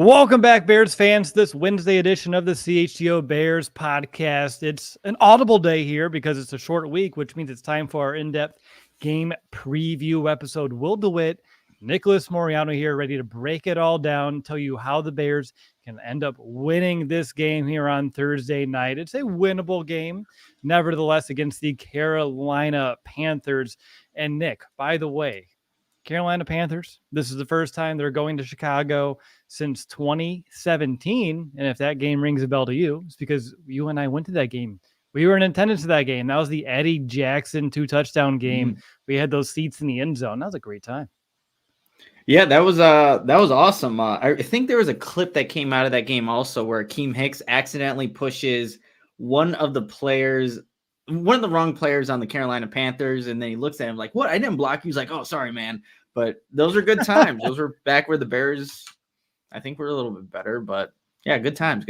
Welcome back, Bears fans, to this Wednesday edition of the CHGO Bears Podcast. It's an audible day here because it's a short week, which means it's time for our in-depth game preview episode. Will DeWitt, Nicholas Moreano here, ready to break it all down, tell you how the Bears can end up winning this game here on Thursday night. It's a winnable game, nevertheless, against the Carolina Panthers. And Nick, by the way, Carolina Panthers, this is the first time they're going to Chicago since 2017. And if that game rings a bell to you, it's because you and I went to that game. We were in attendance to that game. That was the Eddie Jackson 2-touchdown game. We had those seats in the end zone. That was a great time. Yeah, that was awesome. I think there was a clip that came out of that game also where Akeem Hicks accidentally pushes one of the wrong players on the Carolina Panthers, and then he looks at him like, "What? I didn't block you." He's like, "Oh, sorry, man." But those are good times. Those were back where the Bears, I think, were a little bit better. But yeah, good times.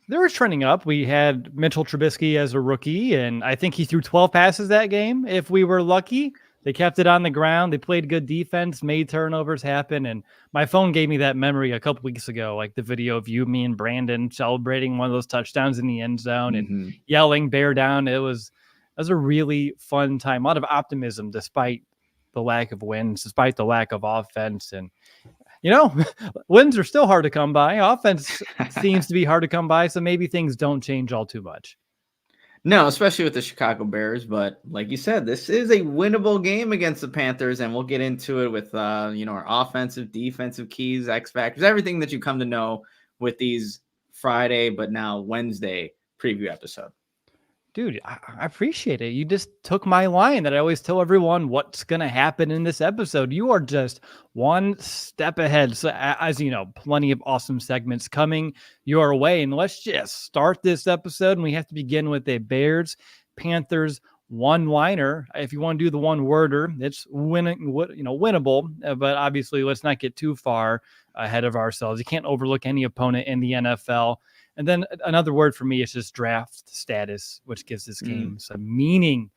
They were trending up. We had Mitchell Trubisky as a rookie, and I think he threw 12 passes that game. If we were lucky, they kept it on the ground. They played good defense, made turnovers happen. And my phone gave me that memory a couple weeks ago, like the video of you, me, and Brandon celebrating one of those touchdowns in the end zone and yelling "bear down." It was a really fun time. A lot of optimism despite the lack of wins, despite the lack of offense. And, wins are still hard to come by. Offense seems to be hard to come by. So maybe things don't change all too much. No, especially with the Chicago Bears. But like you said, this is a winnable game against the Panthers, and we'll get into it with our offensive, defensive keys, X factors, everything that you come to know with these Friday, but now Wednesday preview episode. Dude, I appreciate it. You just took my line that I always tell everyone what's going to happen in this episode. You are just one step ahead. So as you know, plenty of awesome segments coming your way. And let's just start this episode. And we have to begin with a Bears Panthers one-liner. If you want to do the one-worder, it's winnable. But obviously, let's not get too far ahead of ourselves. You can't overlook any opponent in the NFL. And then another word for me is just draft status, which gives this game some meaning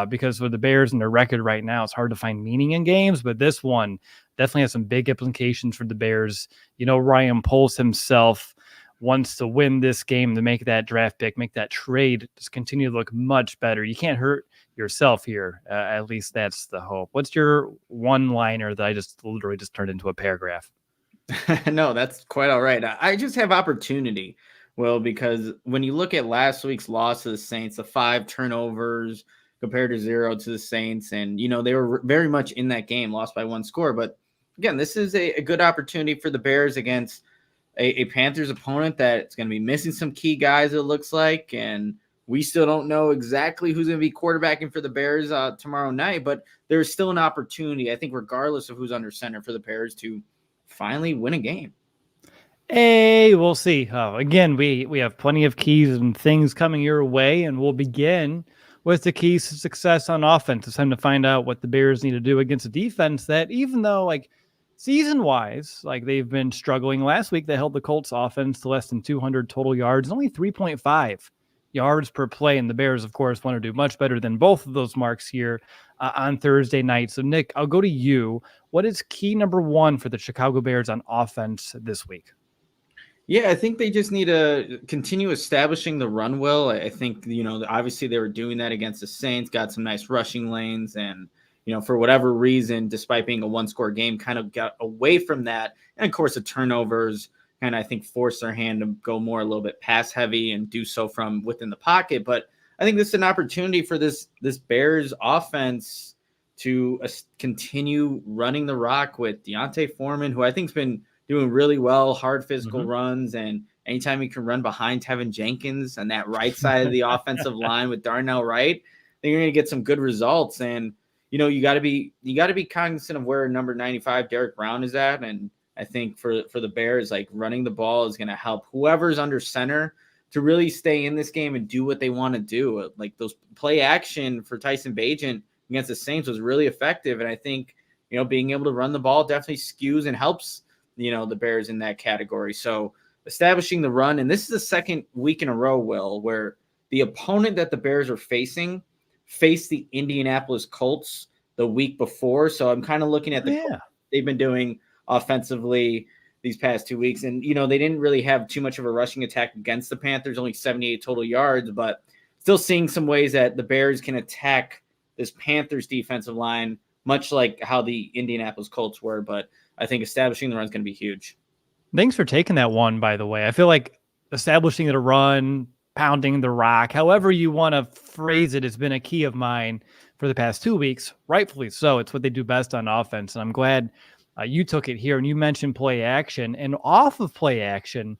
because with the Bears and their record right now, it's hard to find meaning in games. But this one definitely has some big implications for the Bears. Ryan Poles himself wants to win this game to make that draft pick, make that trade, just continue to look much better. You can't hurt yourself here. At least that's the hope. What's your one-liner that I just literally just turned into a paragraph? No, that's quite all right. I just have opportunity. Well, because when you look at last week's loss to the Saints, the 5 turnovers compared to 0 to the Saints, and, they were very much in that game, lost by 1 score. But, again, this is a good opportunity for the Bears against a Panthers opponent that's going to be missing some key guys, it looks like, and we still don't know exactly who's going to be quarterbacking for the Bears tomorrow night, but there's still an opportunity, I think, regardless of who's under center for the Bears to finally win a game. Hey, we'll see. Again, we have plenty of keys and things coming your way, and we'll begin with the keys to success on offense. It's time to find out what the Bears need to do against a defense that, even though, season-wise, they've been struggling. Last week, they held the Colts offense to less than 200 total yards, only 3.5 yards per play, and the Bears, of course, want to do much better than both of those marks here on Thursday night. So, Nick, I'll go to you. What is key number 1 for the Chicago Bears on offense this week? Yeah, I think they just need to continue establishing the run well. I think, obviously they were doing that against the Saints, got some nice rushing lanes, and, for whatever reason, despite being a 1-score game, kind of got away from that. And, of course, the turnovers kind of, I think, forced their hand to go more a little bit pass heavy and do so from within the pocket. But I think this is an opportunity for this Bears offense to continue running the rock with D'Onta Foreman, who I think has been doing really well, hard physical runs, and anytime you can run behind Tevin Jenkins on that right side of the offensive line with Darnell Wright, then you're going to get some good results. And you got to be cognizant of where number 95 Derek Brown is at, and I think for the Bears, running the ball is going to help whoever's under center to really stay in this game and do what they want to do. Those play action for Tyson Bagent against the Saints was really effective, and I think being able to run the ball definitely skews and helps the Bears in that category. So establishing the run, and this is the second week in a row, Will, where the opponent that the Bears are faced the Indianapolis Colts the week before. So I'm kind of looking at the Colts they've been doing offensively these past 2 weeks. And, they didn't really have too much of a rushing attack against the Panthers, only 78 total yards, but still seeing some ways that the Bears can attack this Panthers defensive line, much like how the Indianapolis Colts were. But I think establishing the run is going to be huge. Thanks for taking that one, by the way. I feel like establishing the run, pounding the rock, however you want to phrase it, has been a key of mine for the past 2 weeks. Rightfully so. It's what they do best on offense. And I'm glad you took it here. And you mentioned play action. And off of play action,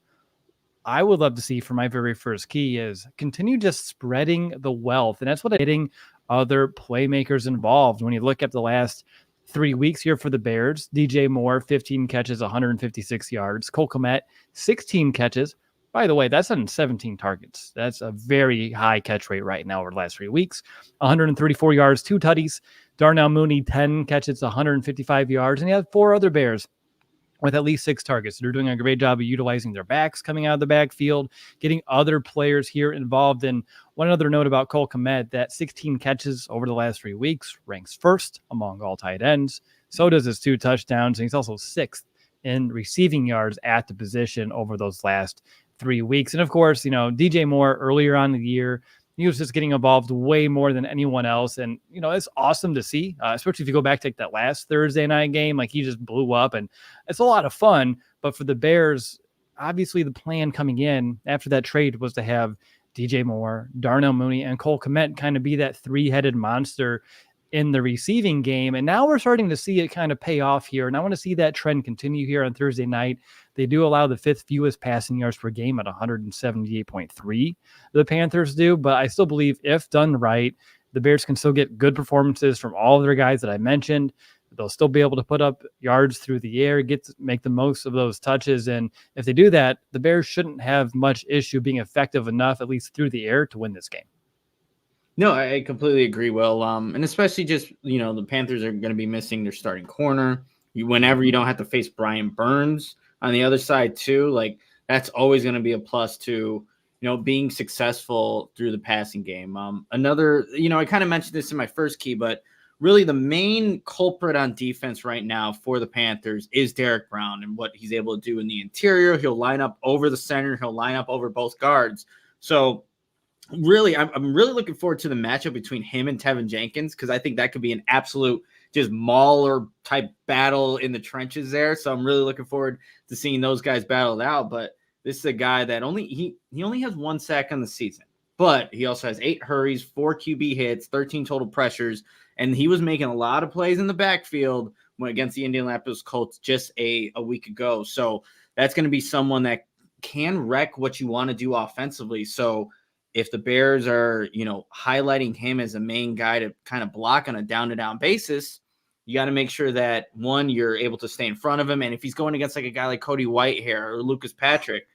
I would love to see for my very first key is continue just spreading the wealth. And that's what I'm getting other playmakers involved. When you look at the last 3 weeks here for the Bears, DJ Moore, 15 catches, 156 yards. Cole Kmet, 16 catches. By the way, that's on 17 targets. That's a very high catch rate right now over the last 3 weeks. 134 yards, 2 tutties. Darnell Mooney, 10 catches, 155 yards. And he had 4 other Bears with at least 6 targets. They're doing a great job of utilizing their backs coming out of the backfield, getting other players here involved. And one other note about Cole Kmet, that 16 catches over the last 3 weeks ranks first among all tight ends. So does his 2 touchdowns. And he's also 6th in receiving yards at the position over those last 3 weeks. And of course, DJ Moore earlier on in the year, he was just getting involved way more than anyone else. And, it's awesome to see, especially if you go back to that last Thursday night game, like he just blew up and it's a lot of fun. But for the Bears, obviously the plan coming in after that trade was to have DJ Moore, Darnell Mooney, and Cole Kmet kind of be that 3-headed monster in the receiving game. And now we're starting to see it kind of pay off here. And I want to see that trend continue here on Thursday night. They do allow the 5th fewest passing yards per game at 178.3. The Panthers do, but I still believe if done right, the Bears can still get good performances from all of their guys that I mentioned. They'll still be able to put up yards through the air, make the most of those touches. And if they do that, the Bears shouldn't have much issue being effective enough, at least through the air, to win this game. No, I completely agree, Will. And especially just, the Panthers are going to be missing their starting corner. Whenever you don't have to face Brian Burns on the other side too, like that's always going to be a plus to, being successful through the passing game. Another, I kind of mentioned this in my first key, but really the main culprit on defense right now for the Panthers is Derek Brown and what he's able to do in the interior. He'll line up over the center. He'll line up over both guards. So really, I'm really looking forward to the matchup between him and Tevin Jenkins, because I think that could be an absolute just mauler type battle in the trenches there. So I'm really looking forward to seeing those guys battle it out. But this is a guy that he only has 1 sack on the season, but he also has 8 hurries, 4 QB hits, 13 total pressures, and he was making a lot of plays in the backfield against the Indianapolis Colts just a week ago. So that's going to be someone that can wreck what you want to do offensively. So if the Bears are, highlighting him as a main guy to kind of block on a down-to-down basis, you got to make sure that, one, you're able to stay in front of him. And if he's going against like a guy like Cody Whitehair or Lucas Patrick,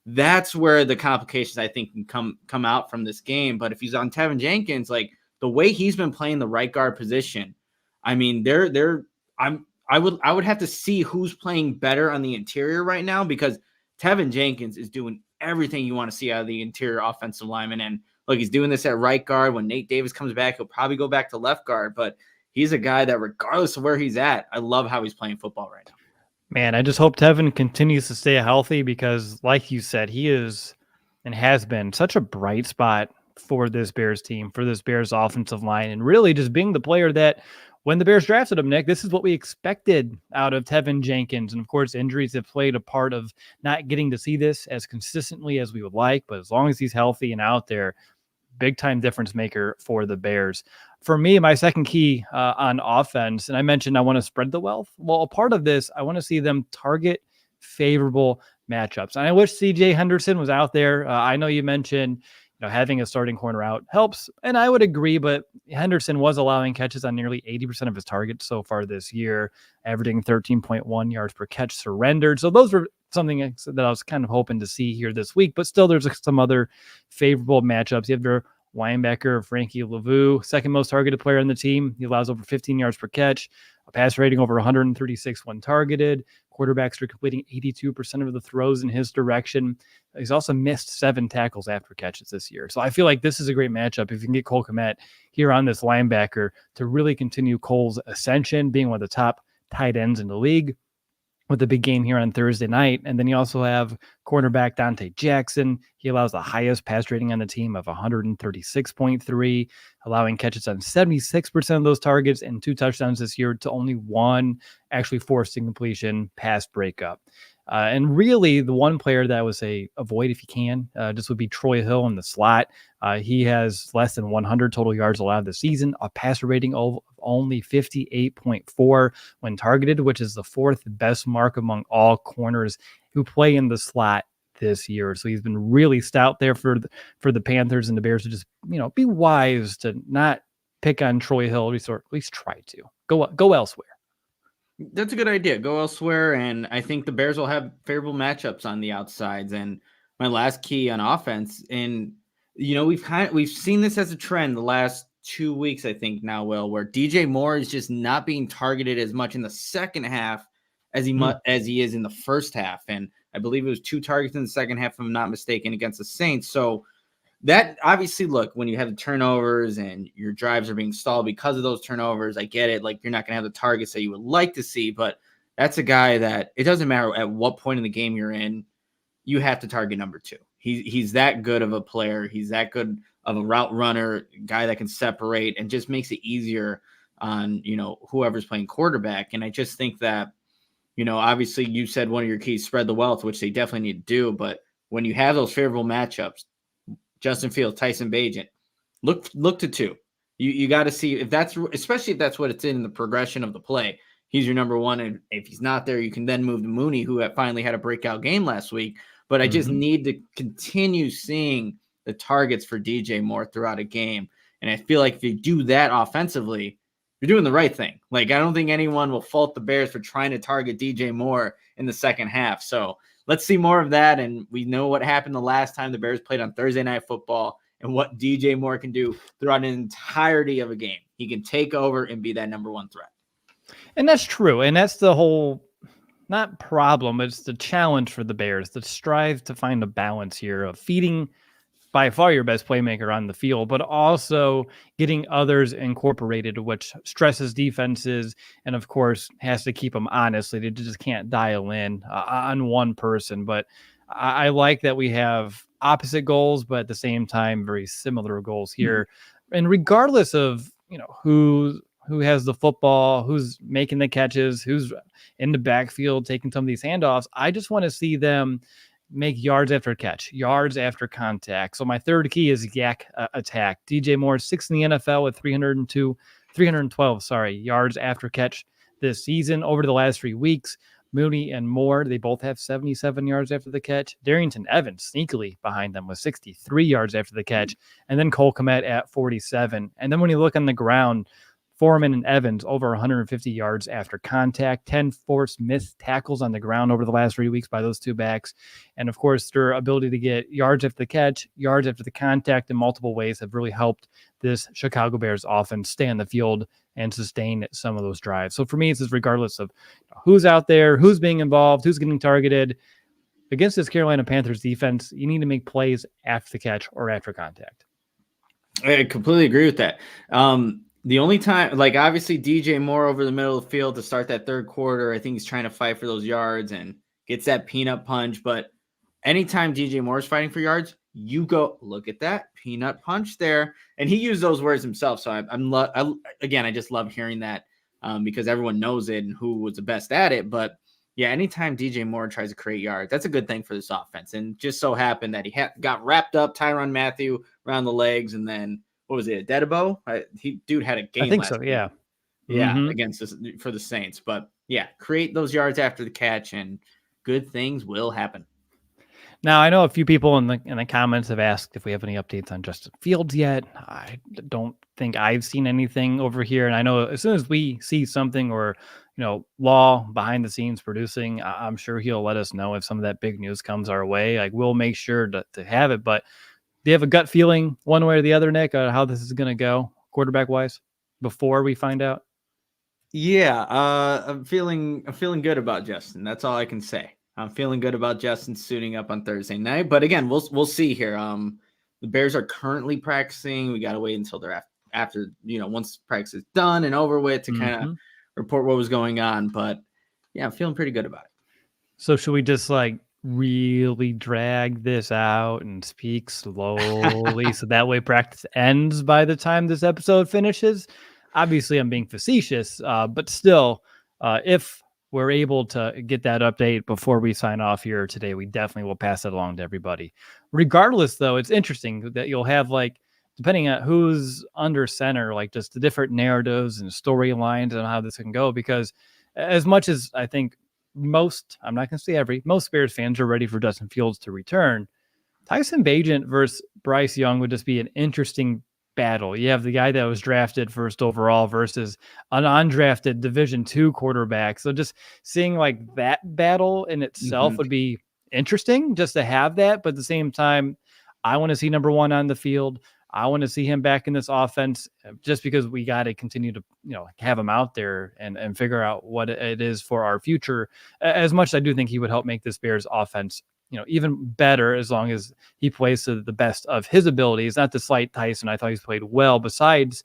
that's where the complications, I think, can come out from this game. But if he's on Tevin Jenkins, like the way he's been playing the right guard position, I mean, I would have to see who's playing better on the interior right now, because Tevin Jenkins is doing everything you want to see out of the interior offensive lineman. And look, he's doing this at right guard. When Nate Davis comes back, he'll probably go back to left guard, but he's a guy that regardless of where he's at, I love how he's playing football right now. Man, I just hope Tevin continues to stay healthy, because like you said, he is and has been such a bright spot for this Bears team, for this Bears offensive line, and really just being the player that when the Bears drafted him, Nick, this is what we expected out of Tevin Jenkins. And of course, injuries have played a part of not getting to see this as consistently as we would like, but as long as he's healthy and out there, big time difference maker for the Bears. For me, my second key on offense, and I mentioned I want to spread the wealth. Well, a part of this, I want to see them target favorable matchups. And I wish CJ Henderson was out there. I know you mentioned having a starting corner out helps, and I would agree, but Henderson was allowing catches on nearly 80% of his targets so far this year, averaging 13.1 yards per catch surrendered. So those were something that I was kind of hoping to see here this week, but still there's some other favorable matchups. You have your linebacker, Frankie Lavu, second most targeted player on the team. He allows over 15 yards per catch, a pass rating over 136 when targeted. Quarterbacks are completing 82% of the throws in his direction. He's also missed 7 tackles after catches this year. So I feel like this is a great matchup if you can get Cole Kmet here on this linebacker to really continue Cole's ascension, being one of the top tight ends in the league. with the big game here on Thursday night. And then you also have cornerback Dante Jackson. He allows the highest pass rating on the team of 136.3, allowing catches on 76% of those targets and 2 touchdowns this year to only 1 actually forced incompletion pass breakup. And really, the one player that I would say avoid if you can, just would be Troy Hill in the slot. He has less than 100 total yards allowed this season, a passer rating of only 58.4 when targeted, which is the 4th best mark among all corners who play in the slot this year. So he's been really stout there for the Panthers, and the Bears to just, be wise to not pick on Troy Hill, or at least try to go elsewhere. That's a good idea. Go elsewhere, and I think the Bears will have favorable matchups on the outsides. And my last key on offense, and we've seen this as a trend the last 2 weeks, I think now, Will, where DJ Moore is just not being targeted as much in the second half as he is in the first half. And I believe it was 2 targets in the second half, if I'm not mistaken, against the Saints. So that obviously, look, when you have the turnovers and your drives are being stalled because of those turnovers, I get it. Like, you're not going to have the targets that you would like to see, but that's a guy that it doesn't matter at what point in the game you're in, you have to target number 2. He's that good of a player. He's that good of a route runner, guy that can separate and just makes it easier on, whoever's playing quarterback. And I just think that, obviously you said one of your keys, spread the wealth, which they definitely need to do. But when you have those favorable matchups, Justin Fields, Tyson Bagent, look to 2. You got to see if that's, especially if that's what it's in the progression of the play. He's your number 1, and if he's not there, you can then move to Mooney, who finally had a breakout game last week. But I just need to continue seeing the targets for DJ Moore throughout a game, and I feel like if you do that offensively, you're doing the right thing. Like, I don't think anyone will fault the Bears for trying to target DJ Moore in the second half. So let's see more of that. And we know what happened the last time the Bears played on Thursday Night Football and what DJ Moore can do throughout an entirety of a game. He can take over and be that number 1 threat. And that's true. And that's the whole, not problem, it's the challenge for the Bears to strive to find a balance here of feeding by far your best playmaker on the field, but also getting others incorporated, which stresses defenses and, of course, has to keep them honest. They just can't dial in on one person. But I like that we have opposite goals, but at the same time, very similar goals here. And regardless of, who has the football, who's making the catches, who's in the backfield taking some of these handoffs, I just want to see them make yards after catch, yards after contact. So my third key is yak attack. DJ Moore, 6th in the NFL with 312 yards after catch this season. Over the last 3 weeks, Mooney and Moore, they both have 77 yards after the catch. Darrington Evans sneakily behind them with 63 yards after the catch. And then Cole Kmet at 47. And then when you look on the ground, Foreman and Evans over 150 yards after contact, 10 forced missed tackles on the ground over the last 3 weeks by those 2 backs. And of course, their ability to get yards after the catch, yards after the contact in multiple ways have really helped this Chicago Bears offense stay on the field and sustain some of those drives. So for me, it's just regardless of who's out there, who's being involved, who's getting targeted. Against this Carolina Panthers defense, you need to make plays after the catch or after contact. I completely agree with that. The only time, like, obviously DJ Moore over the middle of the field to start that third quarter, I think he's trying to fight for those yards and gets that peanut punch. But anytime DJ Moore is fighting for yards, you go, look at that peanut punch there. And he used those words himself. So I just love hearing that because everyone knows it and who was the best at it. But yeah, anytime DJ Moore tries to create yards, that's a good thing for this offense. And just so happened that he got wrapped up Tyrann Mathieu around the legs, and then what was it, Adebo? Dude had a game. I think so, yeah. Yeah, for the Saints. But yeah, create those yards after the catch, and good things will happen. Now, I know a few people in the comments have asked if we have any updates on Justin Fields yet. I don't think I've seen anything over here. And I know as soon as we see something or, Law behind the scenes producing, I'm sure he'll let us know if some of that big news comes our way. Like, we'll make sure to have it. But do you have a gut feeling one way or the other, Nick, on how this is going to go quarterback-wise before we find out? Yeah, I'm feeling good about Justin. That's all I can say. I'm feeling good about Justin suiting up on Thursday night. But again, we'll see here. The Bears are currently practicing. We got to wait until they're after once practice is done and over with to kind of report what was going on. But yeah, I'm feeling pretty good about it. So should we just like really drag this out and speak slowly so that way practice ends by the time this episode finishes? Obviously, I'm being facetious, but still, if we're able to get that update before we sign off here today, we definitely will pass it along to everybody. Regardless, though, it's interesting that you'll have like, depending on who's under center, like just the different narratives and storylines and how this can go. Because as much as I think most, I'm not going to say most Bears fans are ready for Justin Fields to return, Tyson Bagent versus Bryce Young would just be an interesting battle. You have the guy that was drafted first overall versus an undrafted Division II quarterback. So just seeing like that battle in itself would be interesting just to have that. But at the same time, I want to see number one on the field. I want to see him back in this offense just because we got to continue to, have him out there and figure out what it is for our future. As much as I do think he would help make this Bears offense, even better as long as he plays to the best of his abilities. Not to slight Tyson. I thought he's played well besides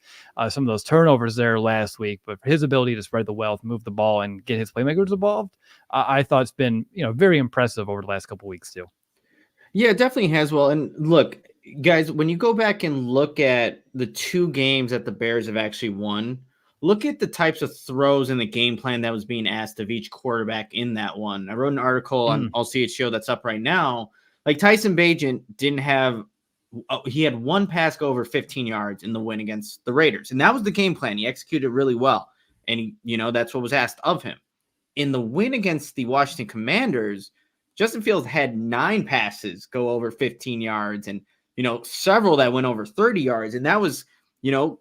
some of those turnovers there last week, but his ability to spread the wealth, move the ball, and get his playmakers involved, I thought it's been, very impressive over the last couple of weeks too. Yeah, it definitely has. Well, and look, guys, when you go back and look at the 2 games that the Bears have actually won, look at the types of throws in the game plan that was being asked of each quarterback in that one. I wrote an article on ALLCITY that's up right now. Like Tyson Bagent he had one pass go over 15 yards in the win against the Raiders. And that was the game plan. He executed really well. And that's what was asked of him. In the win against the Washington Commanders, Justin Fields had 9 passes go over 15 yards and, several that went over 30 yards. And that was,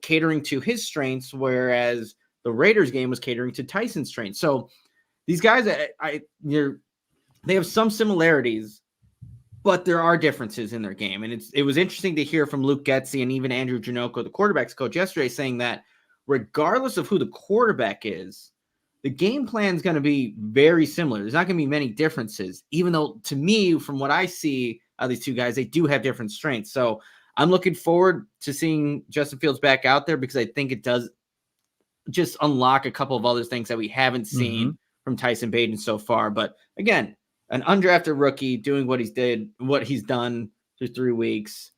catering to his strengths, whereas the Raiders game was catering to Tyson's strengths. So these guys, they have some similarities, but there are differences in their game. And it was interesting to hear from Luke Getsy and even Andrew Janocko, the quarterback's coach, yesterday, saying that regardless of who the quarterback is, the game plan is going to be very similar. There's not going to be many differences, even though to me, from what I see of these 2 guys, they do have different strengths. So I'm looking forward to seeing Justin Fields back out there because I think it does just unlock a couple of other things that we haven't seen from Tyson Bagent so far. But again, an undrafted rookie doing what he's done through 3 weeks.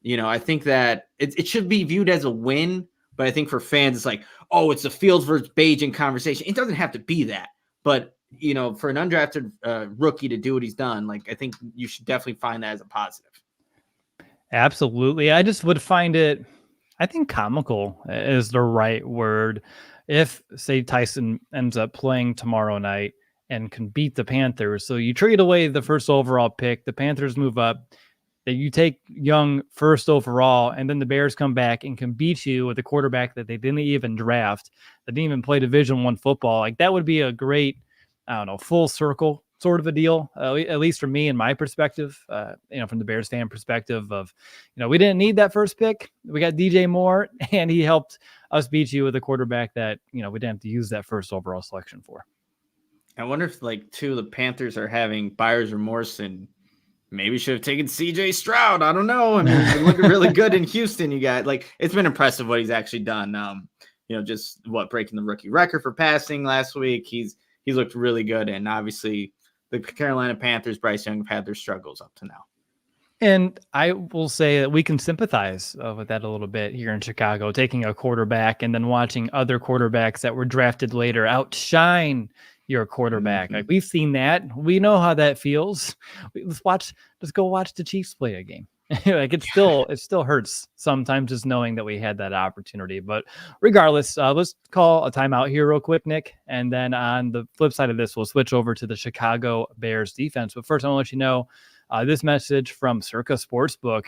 I think that it should be viewed as a win. But I think for fans, it's like, oh, it's a Fields versus Bagent conversation. It doesn't have to be that. But, for an undrafted rookie to do what he's done, like, I think you should definitely find that as a positive. Absolutely. I just would find it, I think comical is the right word. If, say, Tyson ends up playing tomorrow night and can beat the Panthers, so you trade away the first overall pick, the Panthers move up, that you take Young first overall, and then the Bears come back and can beat you with a quarterback that they didn't even draft, that didn't even play Division I football. Like that would be a great, full circle sort of a deal, at least from me and my perspective, from the Bears fan perspective of, we didn't need that first pick. We got DJ Moore and he helped us beat you with a quarterback that, we didn't have to use that first overall selection for. I wonder if the Panthers are having buyer's remorse and maybe should have taken CJ Stroud. I don't know. I mean, he's been looking really good in Houston. You got it's been impressive what he's actually done. Just breaking the rookie record for passing last week. He's looked really good. And obviously the Carolina Panthers, Bryce Young, have had their struggles up to now. And I will say that we can sympathize with that a little bit here in Chicago, taking a quarterback and then watching other quarterbacks that were drafted later outshine your quarterback. Like we've seen that. We know how that feels. Let's go watch the Chiefs play a game. It still hurts sometimes just knowing that we had that opportunity. But regardless, let's call a timeout here real quick, Nick. And then on the flip side of this, we'll switch over to the Chicago Bears defense. But first, I want to let you know this message from Circa Sportsbook,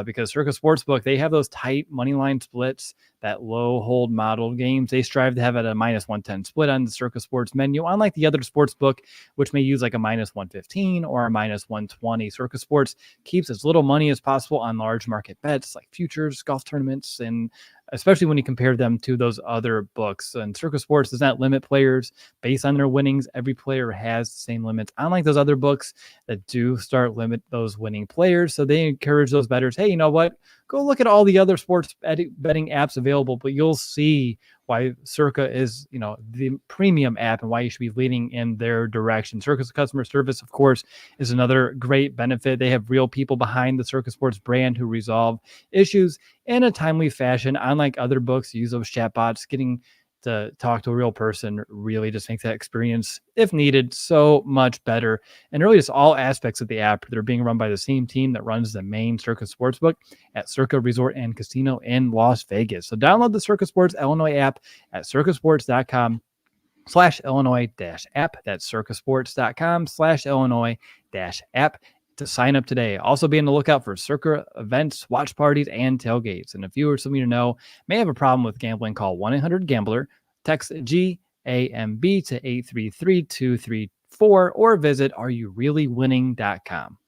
because Circa Sportsbook, they have those tight money line splits, that low hold model games. They strive to have it a -110 split on the Circa Sports menu, unlike the other sportsbook, which may use like a -115 or a -120. Circa Sports keeps as little money as possible on large market bets like futures, golf tournaments, and especially when you compare them to those other books. And Circa Sports does not limit players based on their winnings. Every player has the same limits, unlike those other books that do start limit those winning players. So they encourage those bettors, hey, you know what? Go look at all the other sports betting apps available, but you'll see why Circa is, the premium app and why you should be leaning in their direction. Circa's customer service, of course, is another great benefit. They have real people behind the Circa Sports brand who resolve issues in a timely fashion. Unlike other books, use those chatbots. Getting to talk to a real person really just makes that experience, if needed, so much better. And really just all aspects of the app, they're being run by the same team that runs the main Circa Sportsbook at Circa Resort and Casino in Las Vegas. So download the Circa Sports Illinois app at circasports.com/Illinois-app. That's circasports.com/Illinois-app to sign up today. Also be on the lookout for Circa events, watch parties, and tailgates. And if you or someone you know may have a problem with gambling, call 1-800-GAMBLER, text GAMB to 833-234, or visit areyoureallywinning.com.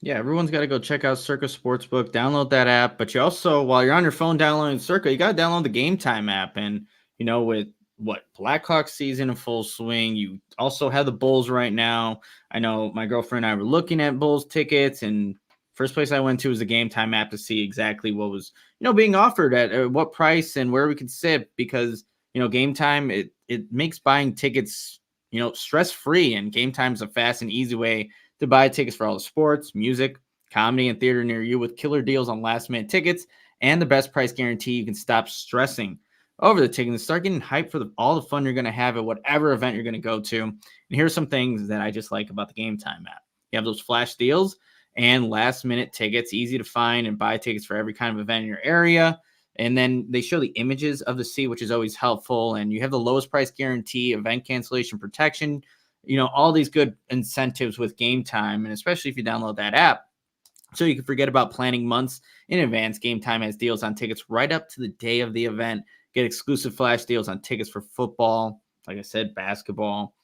Yeah, everyone's got to go check out Circa Sportsbook, download that app. But you also, while you're on your phone downloading Circa, you got to download the Game Time app. And, with Blackhawks season in full swing, you also have the Bulls right now. I know my girlfriend and I were looking at Bulls tickets, and first place I went to was the Game Time app to see exactly what was, being offered at what price and where we could sit, because, Game Time, it makes buying tickets, stress-free, and Game Time is a fast and easy way to buy tickets for all the sports, music, comedy, and theater near you, with killer deals on last-minute tickets and the best price guarantee. You can stop stressing over the ticket and start getting hyped for all the fun you're going to have at whatever event you're going to go to. And here's some things that I just like about the Game Time app. You have those flash deals and last-minute tickets, easy to find and buy tickets for every kind of event in your area. And then they show the images of the seat, which is always helpful. And you have the lowest price guarantee, event cancellation protection, all these good incentives with Game Time, and especially if you download that app, so you can forget about planning months in advance. Game Time has deals on tickets right up to the day of the event. Get exclusive flash deals on tickets for football, like I said, basketball,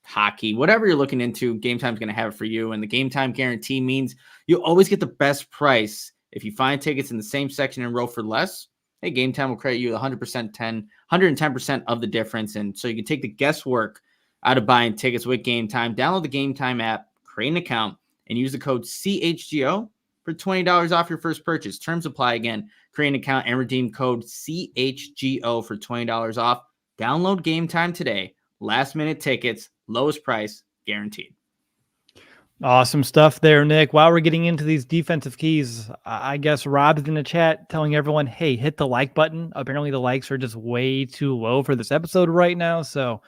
hockey, whatever you're looking into, Game Time's going to have it for you. And the Game Time guarantee means you'll always get the best price. If you find tickets in the same section and row for less, hey, Game Time will credit you 110% of the difference. And so you can take the guesswork out of buying tickets with Game Time. Download the Game Time app, create an account, and use the code CHGO for $20 off your first purchase. Terms apply. Again, create an account and redeem code CHGO for $20 off. Download Game Time today. Last minute tickets, lowest price guaranteed. Awesome stuff there, Nick. While we're getting into these defensive keys, I guess Rob's in the chat telling everyone, hey, hit the like button. Apparently the likes are just way too low for this episode right now. So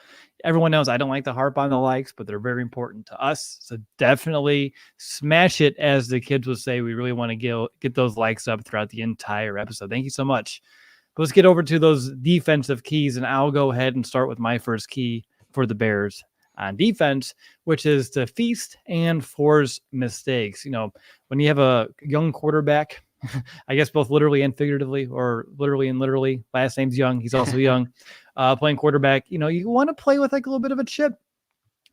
everyone knows I don't like to harp on the likes, but they're very important to us. So definitely smash it, as the kids would say. We really want to get those likes up throughout the entire episode. Thank you so much. But let's get over to those defensive keys, and I'll go ahead and start with my first key for the Bears on defense, which is to feast and force mistakes. When you have a young quarterback, I guess both literally and figuratively, or literally and literally, last name's Young, he's also young, playing quarterback, you want to play with like a little bit of a chip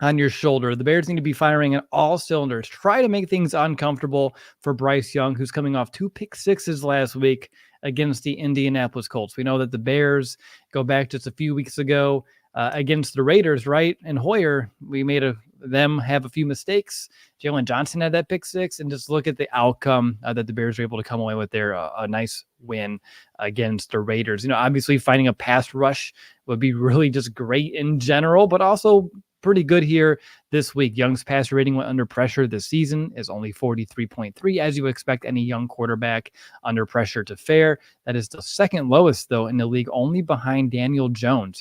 on your shoulder. The Bears need to be firing at all cylinders. Try to make things uncomfortable for Bryce Young, who's coming off 2 pick sixes last week against the Indianapolis Colts. We know that the Bears go back just a few weeks ago against the Raiders, right? And Hoyer, we made them have a few mistakes. Jalen Johnson had that pick six, and just look at the outcome that the Bears were able to come away with there. A nice win against the Raiders. Obviously finding a pass rush would be really just great in general, but also pretty good here this week. Young's passer rating went under pressure this season is only 43.3, as you expect any young quarterback under pressure to fare. That is the second lowest, though, in the league, only behind Daniel Jones.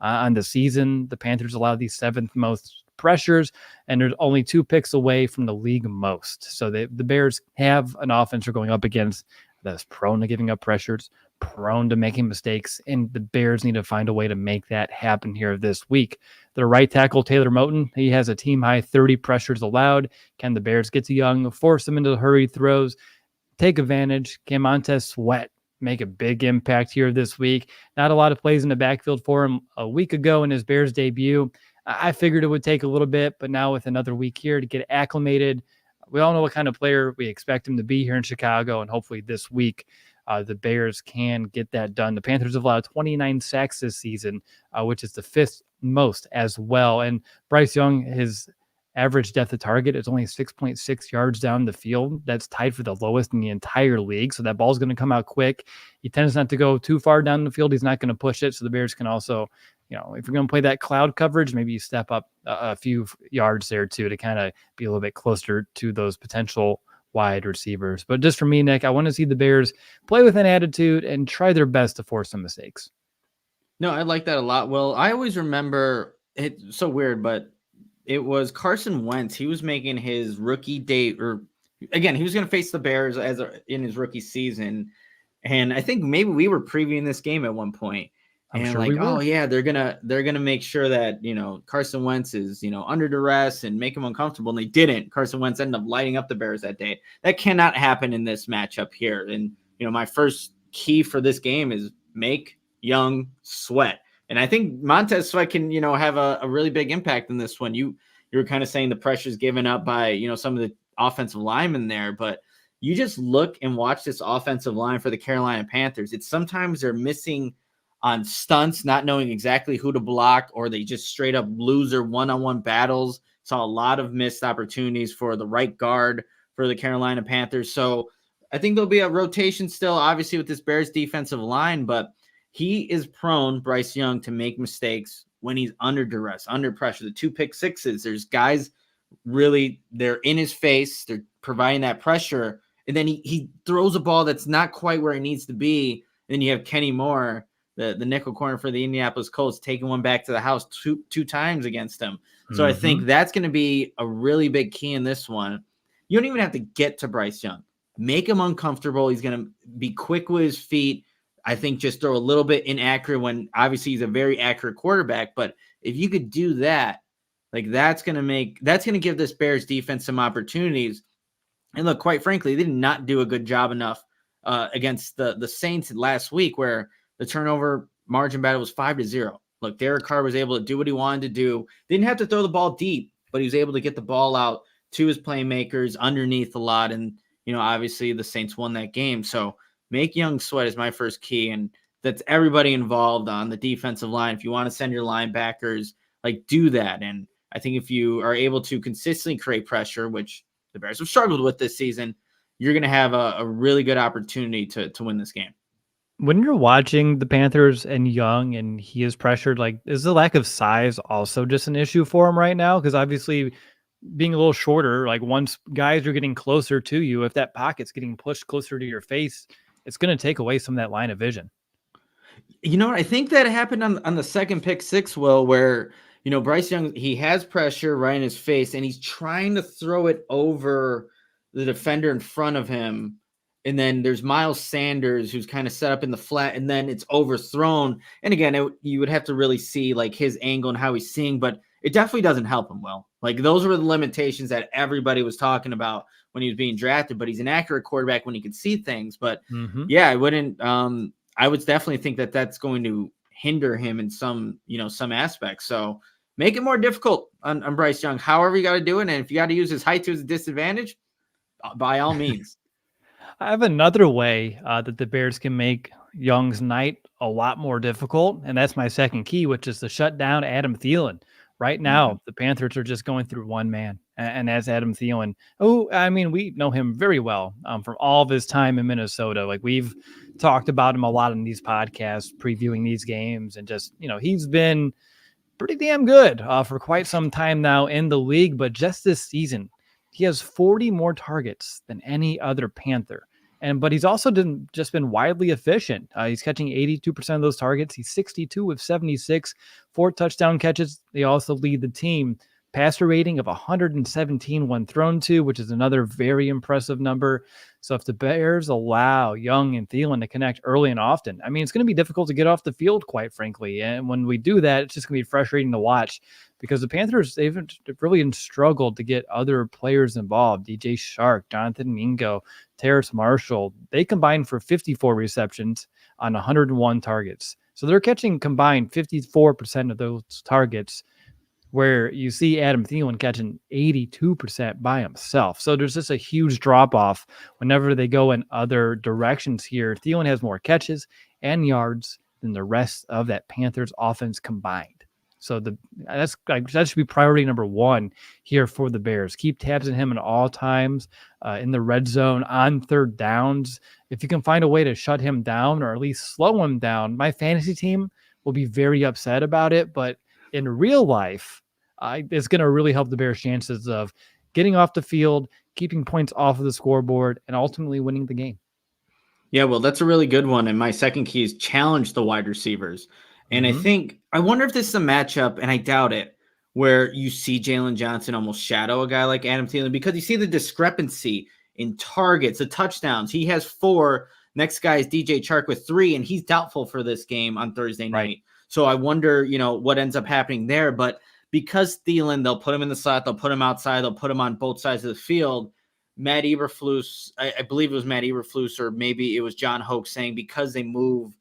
On the season, the Panthers allowed the 7th most pressures, and they're only 2 picks away from the league most. So the Bears have an offense they're going up against that's prone to giving up pressures, prone to making mistakes, and the Bears need to find a way to make that happen here this week. Their right tackle, Taylor Moton, he has a team-high 30 pressures allowed. Can the Bears get to Young, force them into hurried throws, take advantage? Can Montez Sweat make a big impact here this week? Not a lot of plays in the backfield for him a week ago in his Bears debut. I figured it would take a little bit, but now with another week here to get acclimated, we all know what kind of player we expect him to be here in Chicago, and hopefully this week the Bears can get that done. The Panthers have allowed 29 sacks this season, which is the 5th most as well. And Bryce Young has average depth of target is only 6.6 yards down the field. That's tied for the lowest in the entire league. So that ball's going to come out quick. He tends not to go too far down the field. He's not going to push it. So the Bears can also, if you're going to play that cloud coverage, maybe you step up a few yards there too, to kind of be a little bit closer to those potential wide receivers. But just for me, Nick, I want to see the Bears play with an attitude and try their best to force some mistakes. No, I like that a lot. Well, I always remember, it's so weird, but it was Carson Wentz. He was making his rookie date, or again, he was going to face the Bears in his rookie season. And I think maybe we were previewing this game at one point. I'm And sure like, we were. oh yeah, they're gonna make sure that Carson Wentz is under duress and make him uncomfortable. And they didn't. Carson Wentz ended up lighting up the Bears that day. That cannot happen in this matchup here. And my first key for this game is make Young sweat. And I think Montez Sweat can have a really big impact in this one. You were kind of saying the pressure's given up by some of the offensive linemen there, but you just look and watch this offensive line for the Carolina Panthers. It's sometimes they're missing on stunts, not knowing exactly who to block, or they just straight up lose their one-on-one battles. Saw a lot of missed opportunities for the right guard for the Carolina Panthers. So I think there'll be a rotation still, obviously, with this Bears defensive line, but he is prone, Bryce Young, to make mistakes when he's under duress, under pressure. The 2 pick sixes, there's guys really, they're in his face, they're providing that pressure, and then he throws a ball that's not quite where it needs to be. And then you have Kenny Moore, the nickel corner for the Indianapolis Colts, taking one back to the house two times against him. So I think that's going to be a really big key in this one. You don't even have to get to Bryce Young. Make him uncomfortable. He's going to be quick with his feet. I think just throw a little bit inaccurate when obviously he's a very accurate quarterback. But if you could do that, like that's going to give this Bears defense some opportunities. And look, quite frankly, they did not do a good job enough against the Saints last week, where the turnover margin battle was 5-0. Look, Derek Carr was able to do what he wanted to do. Didn't have to throw the ball deep, but he was able to get the ball out to his playmakers underneath a lot. And, obviously the Saints won that game. So make Young sweat is my first key. And that's everybody involved on the defensive line. If you want to send your linebackers, like, do that. And I think if you are able to consistently create pressure, which the Bears have struggled with this season, you're going to have a really good opportunity to win this game. When you're watching the Panthers and Young and he is pressured, like, is the lack of size also just an issue for him right now? Because obviously being a little shorter, like once guys are getting closer to you, if that pocket's getting pushed closer to your face, it's going to take away some of that line of vision. I think that happened on the second pick six, Will, where, Bryce Young, he has pressure right in his face and he's trying to throw it over the defender in front of him. And then there's Miles Sanders, who's kind of set up in the flat, and then it's overthrown. And again, you would have to really see like his angle and how he's seeing, but it definitely doesn't help him. Well, like those were the limitations that everybody was talking about when he was being drafted, but he's an accurate quarterback when he could see things. But yeah, I wouldn't, I would definitely think that that's going to hinder him in some aspects. So make it more difficult on Bryce Young, however you got to do it. And if you got to use his height to his disadvantage, by all means. I have another way that the Bears can make Young's night a lot more difficult, and that's my second key, which is to shut down Adam Thielen. Right now, the Panthers are just going through one man, and that's Adam Thielen. Oh, I mean, we know him very well from all of his time in Minnesota. Like, we've talked about him a lot in these podcasts, previewing these games, and just, he's been pretty damn good for quite some time now in the league. But just this season, he has 40 more targets than any other Panther. But he's also just been widely efficient. He's catching 82% of those targets. He's 62 of 76, 4 touchdown catches. They also lead the team. Passer rating of 117 when thrown to, which is another very impressive number. So if the Bears allow Young and Thielen to connect early and often, I mean, it's going to be difficult to get off the field, quite frankly. And when we do that, it's just going to be frustrating to watch because the Panthers, they've really struggled to get other players involved. DJ Shark, Jonathan Mingo, Terrace Marshall, they combined for 54 receptions on 101 targets. So they're catching combined 54% of those targets, where you see Adam Thielen catching 82% by himself. So there's just a huge drop-off whenever they go in other directions here. Thielen has more catches and yards than the rest of that Panthers offense combined. So that should be priority number one here for the Bears. Keep tabs on him at all times in the red zone on third downs. If you can find a way to shut him down or at least slow him down, my fantasy team will be very upset about it. But in real life, it's going to really help the Bears' chances of getting off the field, keeping points off of the scoreboard, and ultimately winning the game. Yeah, well, that's a really good one. And my second key is challenge the wide receivers. And I wonder if this is a matchup, and I doubt it, where you see Jalen Johnson almost shadow a guy like Adam Thielen, because you see the discrepancy in targets, the touchdowns. He has 4. Next guy is DJ Chark with 3, and he's doubtful for this game on Thursday night. So I wonder, what ends up happening there. But because Thielen, they'll put him in the slot, they'll put him outside, they'll put him on both sides of the field. Matt Eberflus, I believe it was Matt Eberflus, or maybe it was John Hoke saying because they move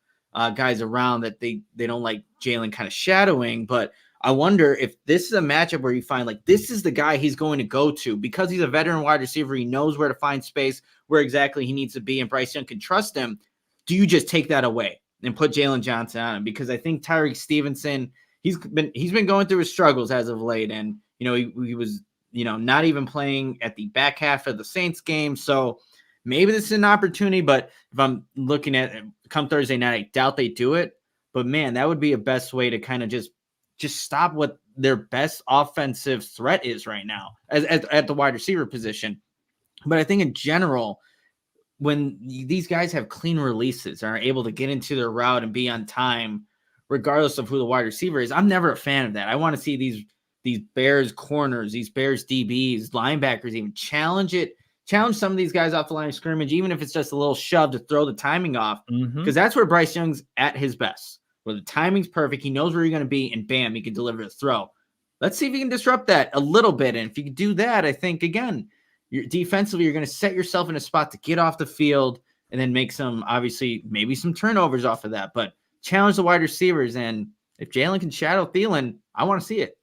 guys around that they don't like Jalen kind of shadowing. But I wonder if this is a matchup where you find like this is the guy he's going to go to because he's a veteran wide receiver. He knows where to find space, where exactly he needs to be, and Bryce Young can trust him. Do you just take that away and put Jalen Johnson on him? Because I think Tyreek Stevenson, he's been going through his struggles as of late, and he was not even playing at the back half of the Saints game. So maybe this is an opportunity, but if I'm looking at it, come Thursday night, I doubt they do it. But man, that would be a best way to kind of just stop what their best offensive threat is right now at the wide receiver position. But I think in general, when these guys have clean releases and are able to get into their route and be on time, regardless of who the wide receiver is, I'm never a fan of that. I want to see these Bears corners, these Bears DBs, linebackers even challenge some of these guys off the line of scrimmage, even if it's just a little shove to throw the timing off, because that's where Bryce Young's at his best, where the timing's perfect. He knows where you're going to be, and bam, he can deliver the throw. Let's see if he can disrupt that a little bit. And if you can do that, I think, again, defensively, you're going to set yourself in a spot to get off the field and then make maybe some turnovers off of that. But challenge the wide receivers, and if Jalen can shadow Thielen, I want to see it.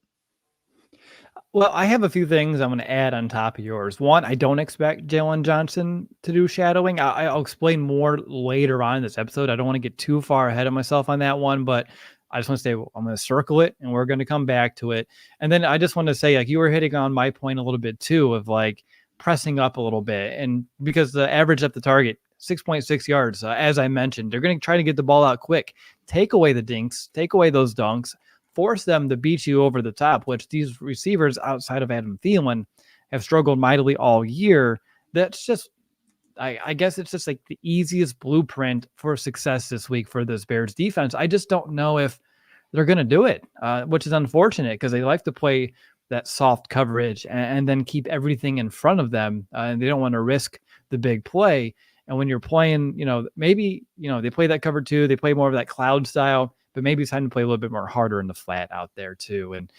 Well, I have a few things I'm going to add on top of yours. One, I don't expect Jalen Johnson to do shadowing. I'll explain more later on in this episode. I don't want to get too far ahead of myself on that one, but I just want to say I'm going to circle it and we're going to come back to it. And then I just want to say, like, you were hitting on my point a little bit too, of like pressing up a little bit. And because the average up the target, 6.6 yards, as I mentioned, they're going to try to get the ball out quick, take away the dinks, take away those dunks, force them to beat you over the top, which these receivers outside of Adam Thielen have struggled mightily all year. That's just, I guess it's just like the easiest blueprint for success this week for this Bears defense. I just don't know if they're going to do it, which is unfortunate because they like to play that soft coverage and then keep everything in front of them. And they don't want to risk the big play. And when you're playing, maybe, they play that cover two, they play more of that cloud style, but maybe it's time to play a little bit more harder in the flat out there too. And,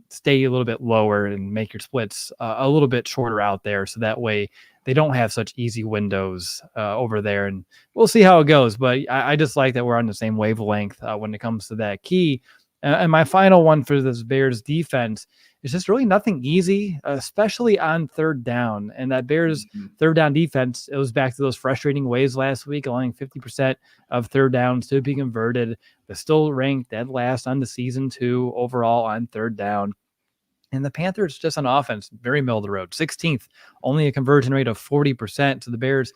stay a little bit lower and make your splits a little bit shorter out there. So that way they don't have such easy windows over there. And we'll see how it goes. But I just like that we're on the same wavelength when it comes to that key. And my final one for this Bears defense is just really nothing easy, especially on third down. And that Bears third down defense, it was back to those frustrating ways last week, allowing 50% of third downs to be converted, but still ranked dead last on the season too, overall on third down. And the Panthers just on offense, very middle of the road, 16th, only a conversion rate of 40%. So the Bears,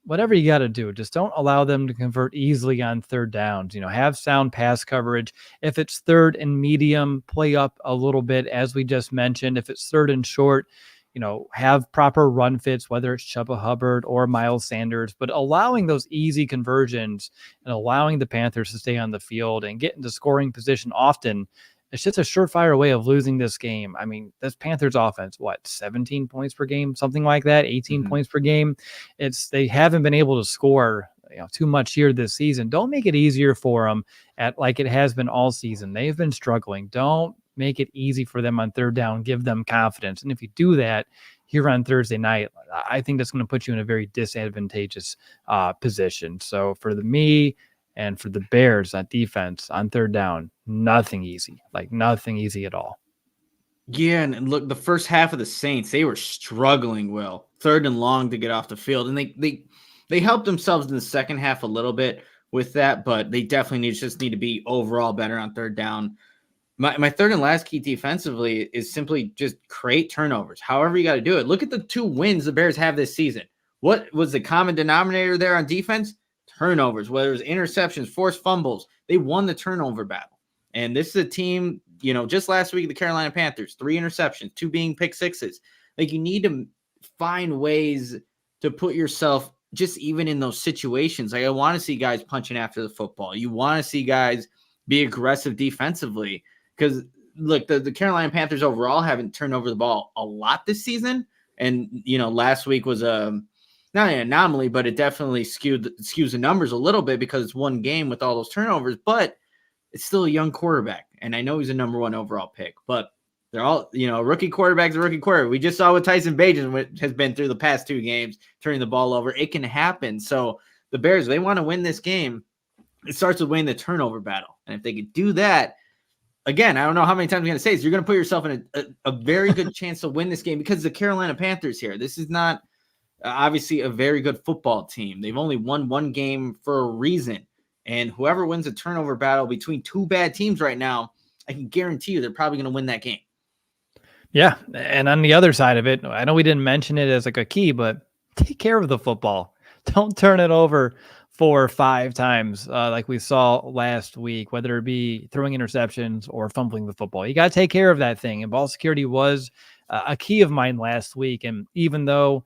whatever you got to do, just don't allow them to convert easily on third downs. Have sound pass coverage. If it's third and medium, play up a little bit, as we just mentioned. If it's third and short, have proper run fits, whether it's Chuba Hubbard or Miles Sanders, but allowing those easy conversions and allowing the Panthers to stay on the field and get into scoring position often, it's just a surefire way of losing this game. I mean, this Panthers offense, 17 points per game, something like that, 18 points per game. They haven't been able to score too much here this season. Don't make it easier for them like it has been all season. They've been struggling. Don't make it easy for them on third down. Give them confidence. And if you do that here on Thursday night, I think that's going to put you in a very disadvantageous position. So for me and for the Bears on defense on third down, nothing easy at all. Yeah, and look, the first half of the Saints, they were struggling, Will, third and long to get off the field. And they helped themselves in the second half a little bit with that, but they definitely just need to be overall better on third down. My third and last key defensively is simply just create turnovers. However you got to do it. Look at the 2 wins the Bears have this season. What was the common denominator there on defense? Turnovers, whether it was interceptions, forced fumbles. They won the turnover battle. And this is a team, just last week, the Carolina Panthers, 3 interceptions, 2 being pick sixes. Like, you need to find ways to put yourself just even in those situations. Like, I want to see guys punching after the football. You want to see guys be aggressive defensively. Because, look, the Carolina Panthers overall haven't turned over the ball a lot this season. And, last week was not an anomaly, but it definitely skews the numbers a little bit because it's one game with all those turnovers. But it's still a young quarterback. And I know he's a number 1 overall pick. But they're all, rookie quarterback's a rookie quarterback. We just saw what Tyson Bagent has been through the past 2 games, turning the ball over. It can happen. So the Bears, they want to win this game. It starts with winning the turnover battle. And if they could do that, again, I don't know how many times I'm going to say this. You're going to put yourself in a very good chance to win this game because the Carolina Panthers here. This is not obviously a very good football team. They've only won 1 game for a reason. And whoever wins a turnover battle between 2 bad teams right now, I can guarantee you they're probably going to win that game. Yeah. And on the other side of it, I know we didn't mention it as like a key, but take care of the football. Don't turn it over 4 or 5 times like we saw last week, whether it be throwing interceptions or fumbling the football. You got to take care of that thing. And ball security was a key of mine last week. And even though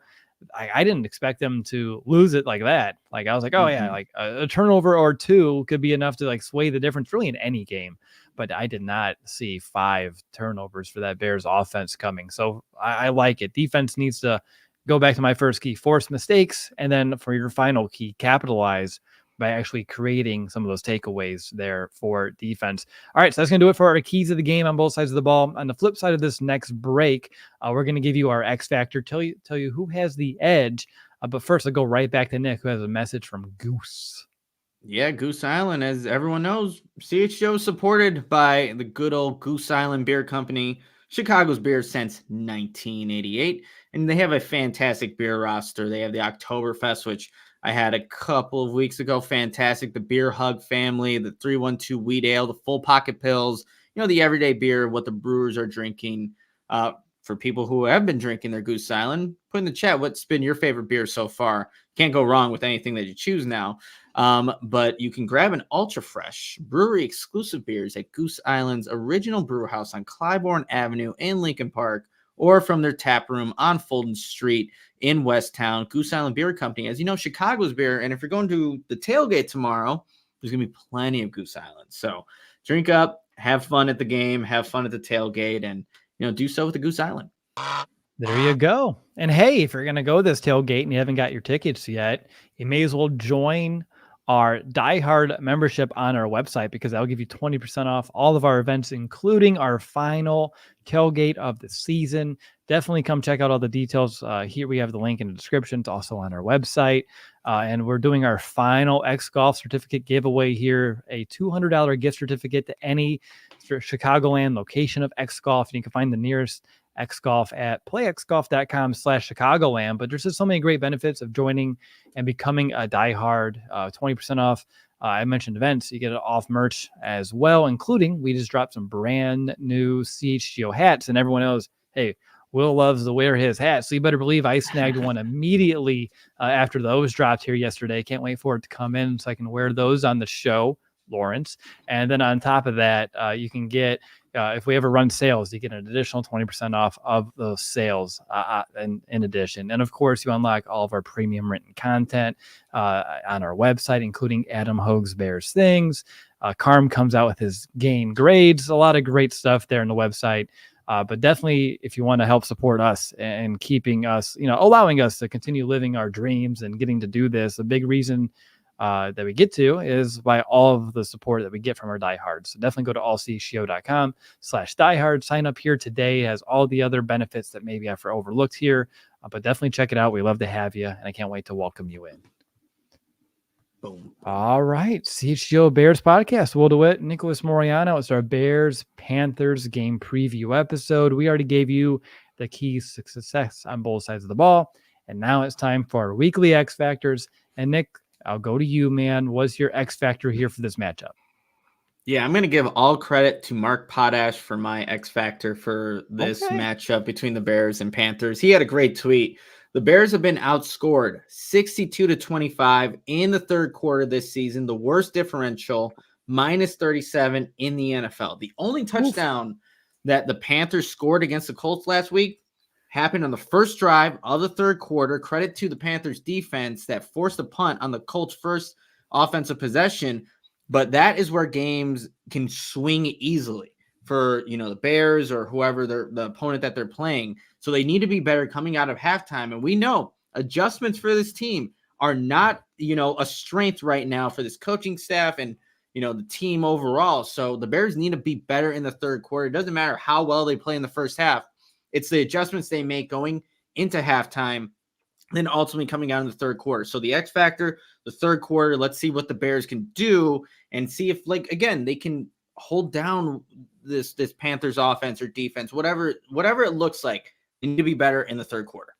I didn't expect them to lose it like that, like I was like, oh yeah, like a turnover or 2 could be enough to like sway the difference really in any game. But I did not see 5 turnovers for that Bears offense coming. So I like it. Defense needs to go back to my first key, force mistakes. And then for your final key, capitalize by actually creating some of those takeaways there for defense. All right, so that's going to do it for our keys of the game on both sides of the ball. On the flip side of this next break, we're going to give you our X Factor, tell you who has the edge. But first, I'll go right back to Nick, who has a message from Goose. Yeah, Goose Island, as everyone knows, CHGO is supported by the good old Goose Island Beer Company, Chicago's beers since 1988. And they have a fantastic beer roster. They have the Oktoberfest, which I had a couple of weeks ago. Fantastic. The Beer Hug family, the 312 Wheat Ale, the Full Pocket Pills, the everyday beer, what the brewers are drinking. For people who have been drinking their Goose Island, put in the chat what's been your favorite beer so far. Can't go wrong with anything that you choose now. But you can grab an ultra fresh brewery exclusive beers at Goose Island's original brew house on Clybourne Avenue in Lincoln Park, or from their tap room on Fulton Street in Westtown. Goose Island Beer Company, as you know, Chicago's beer. And if you're going to the tailgate tomorrow, there's going to be plenty of Goose Island. So drink up, have fun at the game, have fun at the tailgate, and do so with the Goose Island. There you go. And hey, if you're going to go this tailgate and you haven't got your tickets yet, you may as well join our Die Hard membership on our website, because that'll give you 20% off all of our events, including our final tailgate of the season. Definitely come check out all the details. Here we have the link in the description. It's also on our website. And we're doing our final X Golf certificate giveaway here, a $200 gift certificate to any Chicagoland location of X Golf. And you can find the nearest X Golf at playxgolf.com/Chicagoland. But there's just so many great benefits of joining and becoming a diehard. 20% off. I mentioned events. You get it off merch as well, including we just dropped some brand new CHGO hats, and everyone knows, hey, Will loves to wear his hat. So you better believe I snagged one immediately after those dropped here yesterday. Can't wait for it to come in so I can wear those on the show, Lawrence. And then on top of that, you can get, if we ever run sales, you get an additional 20% off of those sales in addition. And of course, you unlock all of our premium written content on our website, including Adam Hogue's Bears Things. Carm comes out with his game grades, a lot of great stuff there on the website. But definitely, if you want to help support us and keeping us, allowing us to continue living our dreams and getting to do this, a big reason that we get to is by all of the support that we get from our diehards. So definitely go to allcgo.com/diehard. Sign up here today. It has all the other benefits that maybe I've overlooked here, but definitely check it out. We love to have you, and I can't wait to welcome you in. Boom. All right. CHGO Bears Podcast. Will DeWitt, Nicholas Moreano. It's our Bears Panthers game preview episode. We already gave you the keys to success on both sides of the ball. And now it's time for our weekly X Factors. And Nick, I'll go to you, man. What's your X Factor here for this matchup? Yeah, I'm going to give all credit to Mark Potash for my X factor for this Okay. matchup between the Bears and Panthers. He had a great tweet. The Bears have been outscored 62-25 in the third quarter this season, the worst differential, minus 37 in the NFL. The only Oof. touchdown that the Panthers scored against the Colts last week happened on the first drive of the third quarter. Credit to the Panthers defense that forced a punt on the Colts' first offensive possession. But that is where games can swing easily for, the Bears or whoever the opponent that they're playing. So they need to be better coming out of halftime. And we know adjustments for this team are not, a strength right now for this coaching staff and, the team overall. So the Bears need to be better in the third quarter. It doesn't matter how well they play in the first half. It's the adjustments they make going into halftime, then ultimately coming out in the third quarter. So the X factor, the third quarter, let's see what the Bears can do and see if, again, they can hold down this Panthers offense or defense, whatever it looks like. They need to be better in the third quarter.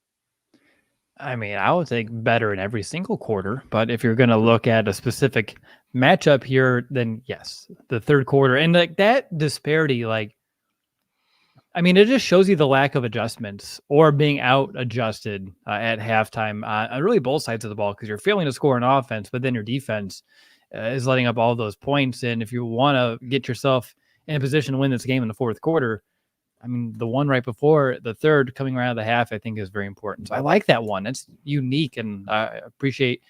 I mean, I would take better in every single quarter, but if you're going to look at a specific matchup here, then yes, the third quarter. And that disparity, I mean, it just shows you the lack of adjustments or being out adjusted at halftime on really both sides of the ball, because you're failing to score on offense, but then your defense is letting up all those points. And if you want to get yourself in a position to win this game in the fourth quarter, I mean, the one right before the third coming around the half, I think is very important. So I like that one. It's unique, and I appreciate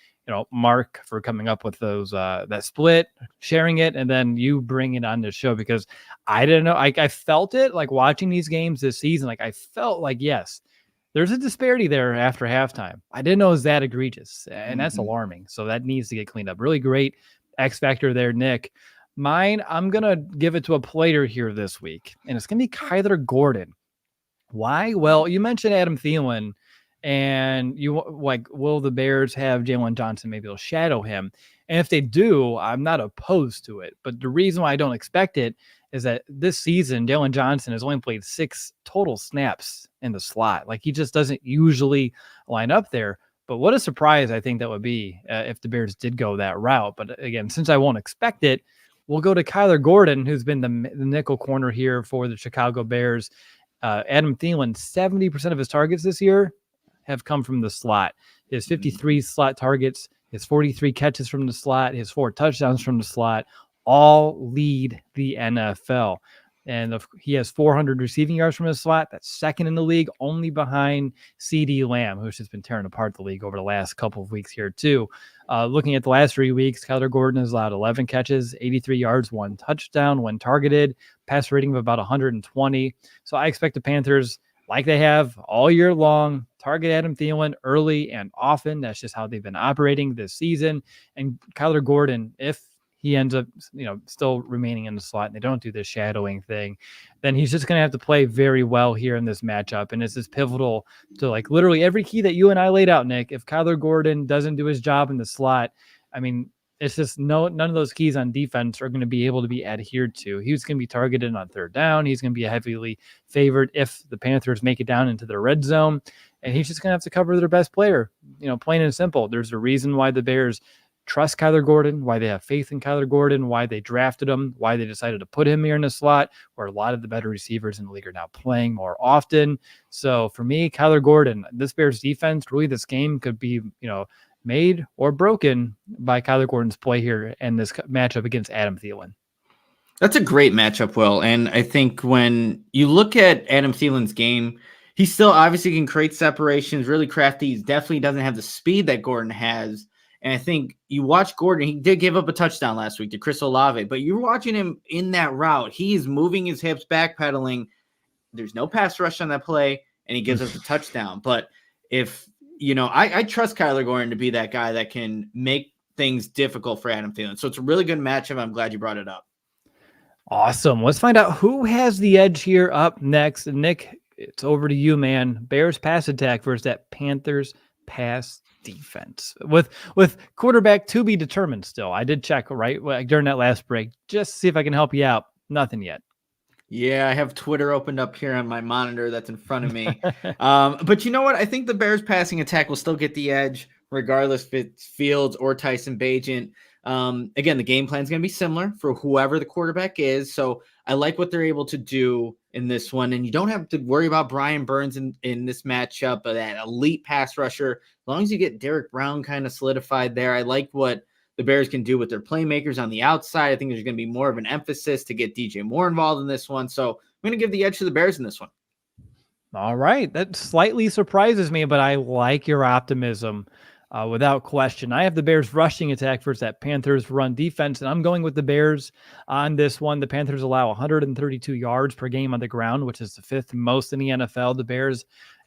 Mark for coming up with those that split, sharing it, and then you bring it on the show, because I didn't know. I felt it like watching these games this season. Like I felt like, yes, there's a disparity there after halftime. I didn't know it was that egregious, and that's alarming. So that needs to get cleaned up. Really great X factor there, Nick. Mine, I'm going to give it to a player here this week, and it's going to be Kyler Gordon. Why? Well, you mentioned Adam Thielen, and will the Bears have Jalen Johnson? Maybe they'll shadow him. And if they do, I'm not opposed to it. But the reason why I don't expect it is that this season, Jalen Johnson has only played 6 total snaps in the slot. Like, he just doesn't usually line up there. But what a surprise I think that would be if the Bears did go that route. But again, since I won't expect it, we'll go to Kyler Gordon, who's been the nickel corner here for the Chicago Bears. Adam Thielen, 70% of his targets this year have come from the slot. His 53 slot targets, his 43 catches from the slot, his 4 touchdowns from the slot, all lead the NFL. And he has 400 receiving yards from his slot. That's second in the league, only behind CeeDee Lamb, who's just been tearing apart the league over the last couple of weeks here too. Looking at the last 3 weeks, Kyler Gordon has allowed 11 catches, 83 yards, 1 touchdown, 1 targeted, pass rating of about 120. So I expect the Panthers, like they have all year long, target Adam Thielen early and often. That's just how they've been operating this season. And Kyler Gordon, if he ends up, still remaining in the slot and they don't do this shadowing thing, then he's just going to have to play very well here in this matchup. And this is pivotal to literally every key that you and I laid out, Nick. If Kyler Gordon doesn't do his job in the slot, I mean, it's just none of those keys on defense are going to be able to be adhered to. He's going to be targeted on third down. He's going to be heavily favored if the Panthers make it down into the red zone. And he's just going to have to cover their best player, plain and simple. There's a reason why the Bears trust Kyler Gordon, why they have faith in Kyler Gordon, why they drafted him, why they decided to put him here in the slot, where a lot of the better receivers in the league are now playing more often. So for me, Kyler Gordon, this Bears defense, really this game could be, made or broken by Kyler Gordon's play here and this matchup against Adam Thielen. That's a great matchup, Will. And I think when you look at Adam Thielen's game, he still obviously can create separations, really crafty. He definitely doesn't have the speed that Gordon has. And I think you watch Gordon, he did give up a touchdown last week to Chris Olave, but you're watching him in that route. He's moving his hips, backpedaling. There's no pass rush on that play, and he gives us a touchdown. But if, I trust Kyler Gordon to be that guy that can make things difficult for Adam Thielen. So it's a really good matchup. I'm glad you brought it up. Awesome. Let's find out who has the edge here up next. Nick, it's over to you, man. Bears pass attack versus that Panthers pass defense with quarterback to be determined still. I did check right during that last break just to see if I can help you out. Nothing yet. Yeah, I have Twitter opened up here on my monitor that's in front of me. But you know what? I think the Bears passing attack will still get the edge regardless if it's Fields or Tyson Bagent. Again, the game plan is going to be similar for whoever the quarterback is. So I like what they're able to do in this one. And you don't have to worry about Brian Burns in this matchup, that elite pass rusher. As long as you get Derek Brown kind of solidified there, I like what the Bears can do with their playmakers on the outside. I think there's going to be more of an emphasis to get DJ Moore involved in this one. So I'm going to give the edge to the Bears in this one. All right. That slightly surprises me, but I like your optimism without question. I have the Bears rushing attack versus that Panthers run defense, and I'm going with the Bears on this one. The Panthers allow 132 yards per game on the ground, which is the 5th most in the NFL. The Bears,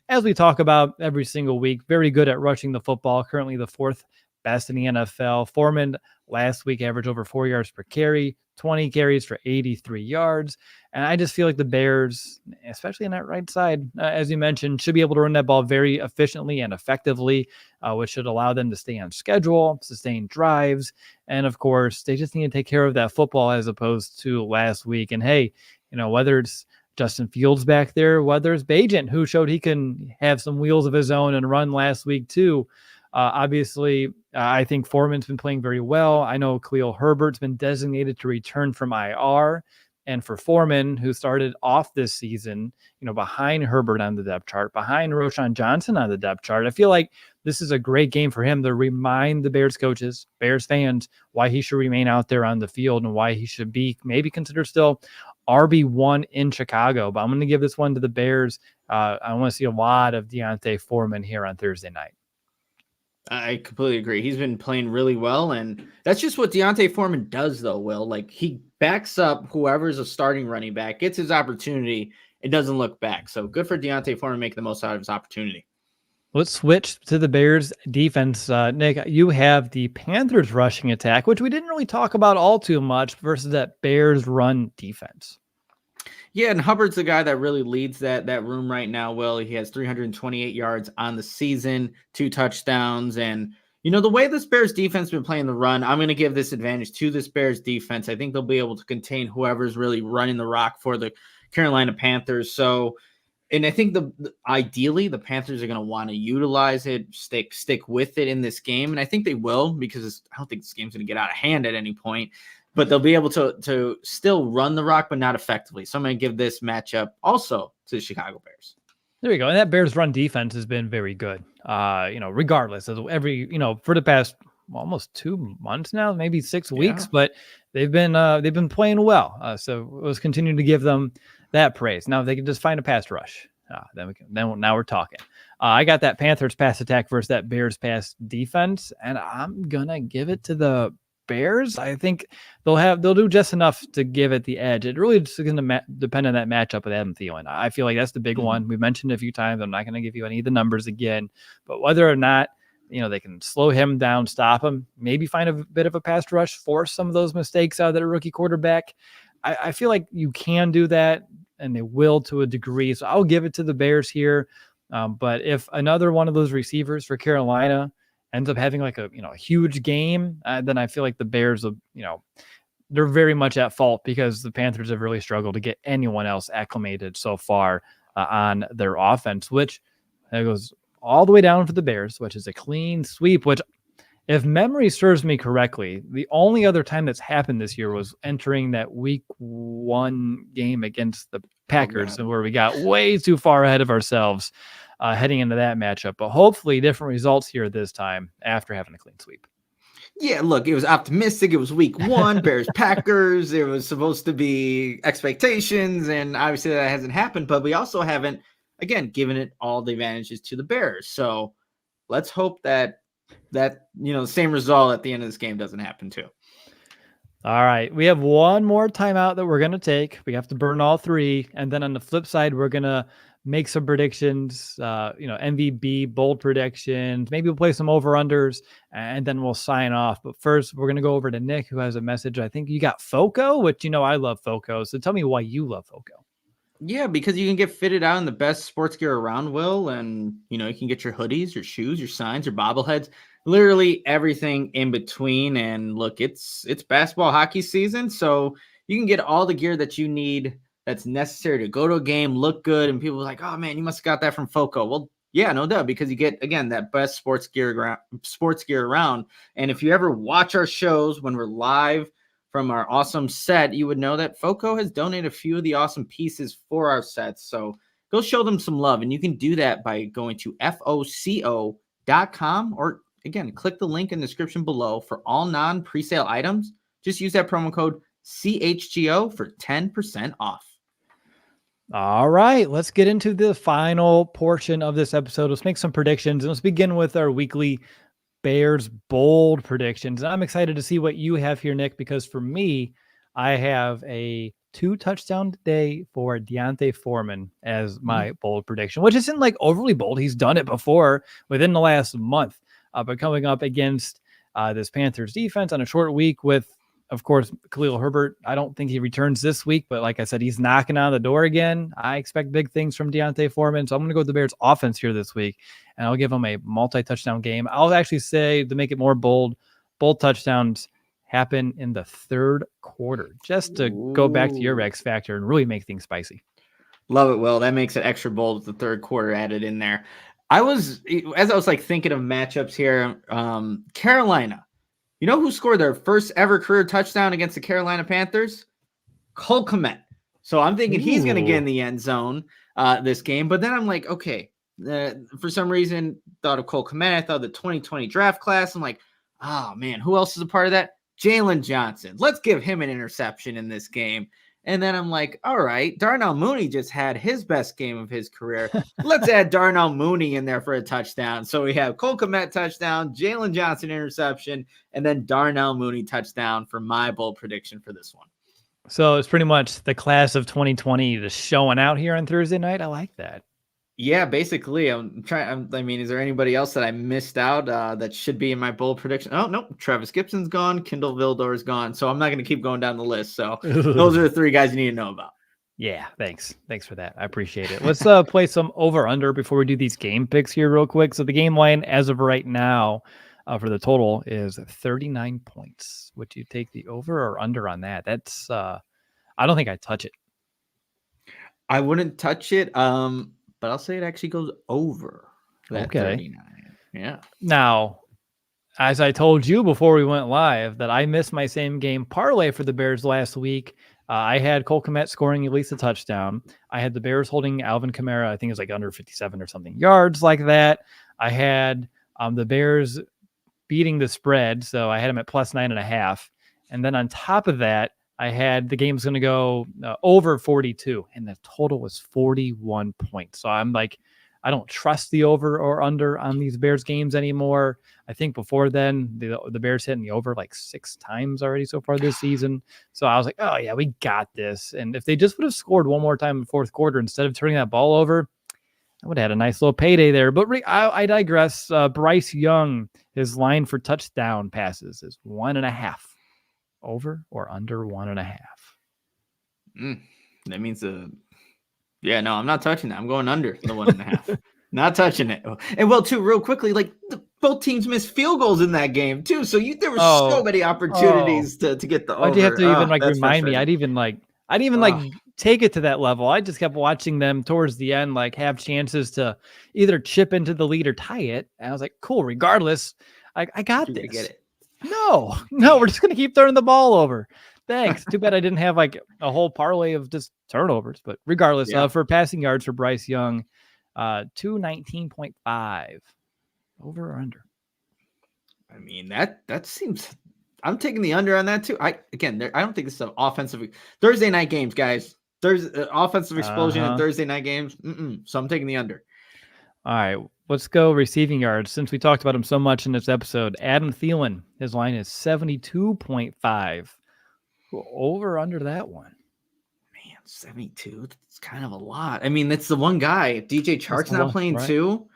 as we talk about every single week, very good at rushing the football, currently the 4th best in the NFL. Foreman last week averaged over 4 yards per carry, 20 carries for 83 yards. And I just feel like the Bears, especially on that right side, as you mentioned, should be able to run that ball very efficiently and effectively, which should allow them to stay on schedule, sustain drives. And of course, they just need to take care of that football as opposed to last week. And hey, whether it's Justin Fields back there, whether it's Bagent, who showed he can have some wheels of his own and run last week too. Obviously, I think Foreman's been playing very well. I know Khalil Herbert's been designated to return from IR. And for Foreman, who started off this season, behind Herbert on the depth chart, behind Roschon Johnson on the depth chart, I feel like this is a great game for him to remind the Bears coaches, Bears fans, why he should remain out there on the field and why he should be maybe considered still RB1 in Chicago. But I'm going to give this one to the Bears. I want to see a lot of D'Onta Foreman here on Thursday night. I completely agree. He's been playing really well, and that's just what D'Onta Foreman does, though, Will. Like, he backs up whoever's a starting running back, gets his opportunity, it doesn't look back. So good for D'Onta Foreman making the most out of his opportunity. Let's switch to the Bears defense. Nick, you have the Panthers rushing attack, which we didn't really talk about all too much, versus that Bears run defense. Yeah, and Hubbard's the guy that really leads that room right now, Will. He has 328 yards on the season, 2 touchdowns. And, the way this Bears defense has been playing the run, I'm going to give this advantage to this Bears defense. I think they'll be able to contain whoever's really running the rock for the Carolina Panthers. So, and I think ideally the Panthers are going to want to utilize it, stick with it in this game. And I think they will, because I don't think this game's going to get out of hand at any point. But they'll be able to still run the rock, but not effectively. So I'm going to give this matchup also to the Chicago Bears. There you go. And that Bears run defense has been very good. Regardless of for the past almost 2 months now, maybe 6 weeks, but they've been playing well. So let's continue to give them that praise. Now if they can just find a pass rush, now we're talking. I got that Panthers pass attack versus that Bears pass defense, and I'm gonna give it to the Bears. I think they'll do just enough to give it the edge. It really just going to depend on that matchup with Adam Thielen. I feel like that's the big one. We mentioned it a few times. I'm not going to give you any of the numbers again, but whether or not they can slow him down, stop him, maybe find a bit of a pass rush, force some of those mistakes out of that rookie quarterback. I feel like you can do that, and they will to a degree. So I'll give it to the Bears here. But if another one of those receivers for Carolina ends up having like a huge game, then I feel like the Bears will, they're very much at fault, because the Panthers have really struggled to get anyone else acclimated so far on their offense, which goes all the way down for the Bears, which is a clean sweep, which, if memory serves me correctly, the only other time that's happened this year was entering that week 1 game against the Packers, where we got way too far ahead of ourselves heading into that matchup. But hopefully different results here this time after having a clean sweep. Yeah, look, it was optimistic. It was week 1, Bears Packers. It was supposed to be expectations, and obviously that hasn't happened. But we also haven't, again, given it all the advantages to the Bears. So let's hope that the same result at the end of this game doesn't happen too. All right, we have one more timeout that we're going to take. We have to burn all 3. And then on the flip side, we're going to make some predictions, MVB, bold predictions. Maybe we'll play some over-unders, and then we'll sign off. But first, we're going to go over to Nick, who has a message. I think you got FOCO, which I love FOCO. So tell me why you love FOCO. Yeah, because you can get fitted out in the best sports gear around, Will. And, you can get your hoodies, your shoes, your signs, your bobbleheads, literally everything in between. And look, it's basketball, hockey season. So you can get all the gear that you need that's necessary to go to a game, look good. And people are like, oh man, you must have got that from FOCO. Well, Yeah, no doubt, because you get, again, that best sports gear around. And if you ever watch our shows when we're live from our awesome set, you would know that FOCO has donated a few of the awesome pieces for our sets. So go show them some love. And you can do that by going to FOCO.com, or again, click the link in the description below for all non-presale items. Just use that promo code CHGO for 10% off. All right, let's get into the final portion of this episode. Let's make some predictions, and let's begin with our weekly Bears bold predictions. I'm excited to see what you have here, Nick, because for me, I have a 2-touchdown day for D'Onta Foreman as my bold prediction, which isn't like overly bold. He's done it before within the last month, but coming up against this Panthers defense on a short week with, of course, Khalil Herbert. I don't think he returns this week, but like I said, he's knocking on the door again. I expect big things from D'Onta Foreman, so I'm going to go with the Bears offense here this week, and I'll give them a multi-touchdown game. I'll actually say, to make it more bold touchdowns happen in the third quarter, just to go back to your X factor and really make things spicy. Love it, Will. That makes it extra bold with the third quarter added in there. As I was like thinking of matchups here, Carolina. You know who scored their first ever career touchdown against the Carolina Panthers? Cole Kmet. So I'm thinking he's going to get in the end zone this game. But then I'm like, okay, for some reason, thought of Cole Kmet. I thought of the 2020 draft class. I'm like, oh, man, who else is a part of that? Jalen Johnson. Let's give him an interception in this game. And then I'm like, all right, Darnell Mooney just had his best game of his career. Let's add Darnell Mooney in there for a touchdown. So we have Cole Kmet touchdown, Jalen Johnson interception, and then Darnell Mooney touchdown for my bold prediction for this one. So it's pretty much the class of 2020 just showing out here on Thursday night. I like that. Yeah, basically, I mean, is there anybody else that I missed out that should be in my bold prediction? Oh, no, Travis Gibson's gone. Kendall Vildor's gone. So I'm not going to keep going down the list. So those are the 3 guys you need to know about. Yeah, thanks. Thanks for that. I appreciate it. Let's play some over-under before we do these game picks here real quick. So the game line as of right now for the total is 39 points. Would you take the over or under on that? That's I don't think I'd touch it. I wouldn't touch it. But I'll say it actually goes over that 39. Yeah. Now, as I told you before we went live, that I missed my same game parlay for the Bears last week. I had Cole Kmet scoring at least a touchdown. I had the Bears holding Alvin Kamara, I think it was like under 57 or something yards like that. I had the Bears beating the spread, so I had them at plus 9.5. And then on top of that, I had the game's going to go over 42, and the total was 41 points. So I'm like, I don't trust the over or under on these Bears games anymore. I think before then, the Bears hitting the over like 6 times already so far this season. So I was like, oh, yeah, we got this. And if they just would have scored one more time in the fourth quarter instead of turning that ball over, I would have had a nice little payday there. But I digress. Bryce Young, his line for touchdown passes is 1.5. Over or under 1.5? That means yeah, no, I'm not touching that. I'm going under the 1.5. Not touching it. And well, too, real quickly, like both teams missed field goals in that game too. So there were so many opportunities to get the over. Why'd you have to even remind me? I'd even take it to that level. I just kept watching them towards the end, like have chances to either chip into the lead or tie it. And I was like, cool, regardless, I got this. Get it. No, we're just going to keep throwing the ball over. Thanks. Too bad I didn't have like a whole parlay of just turnovers, but regardless, for passing yards for Bryce Young, 219.5. Over or under? I mean, that seems, I'm taking the under on that too. I don't think this is an offensive Thursday night games, guys. There's offensive explosion in Thursday night games. So I'm taking the under. All right, let's go receiving yards. Since we talked about him so much in this episode, Adam Thielen, his line is 72.5. Over or under that one? Man, 72. That's kind of a lot. I mean, that's the one guy. DJ Chark's not playing too.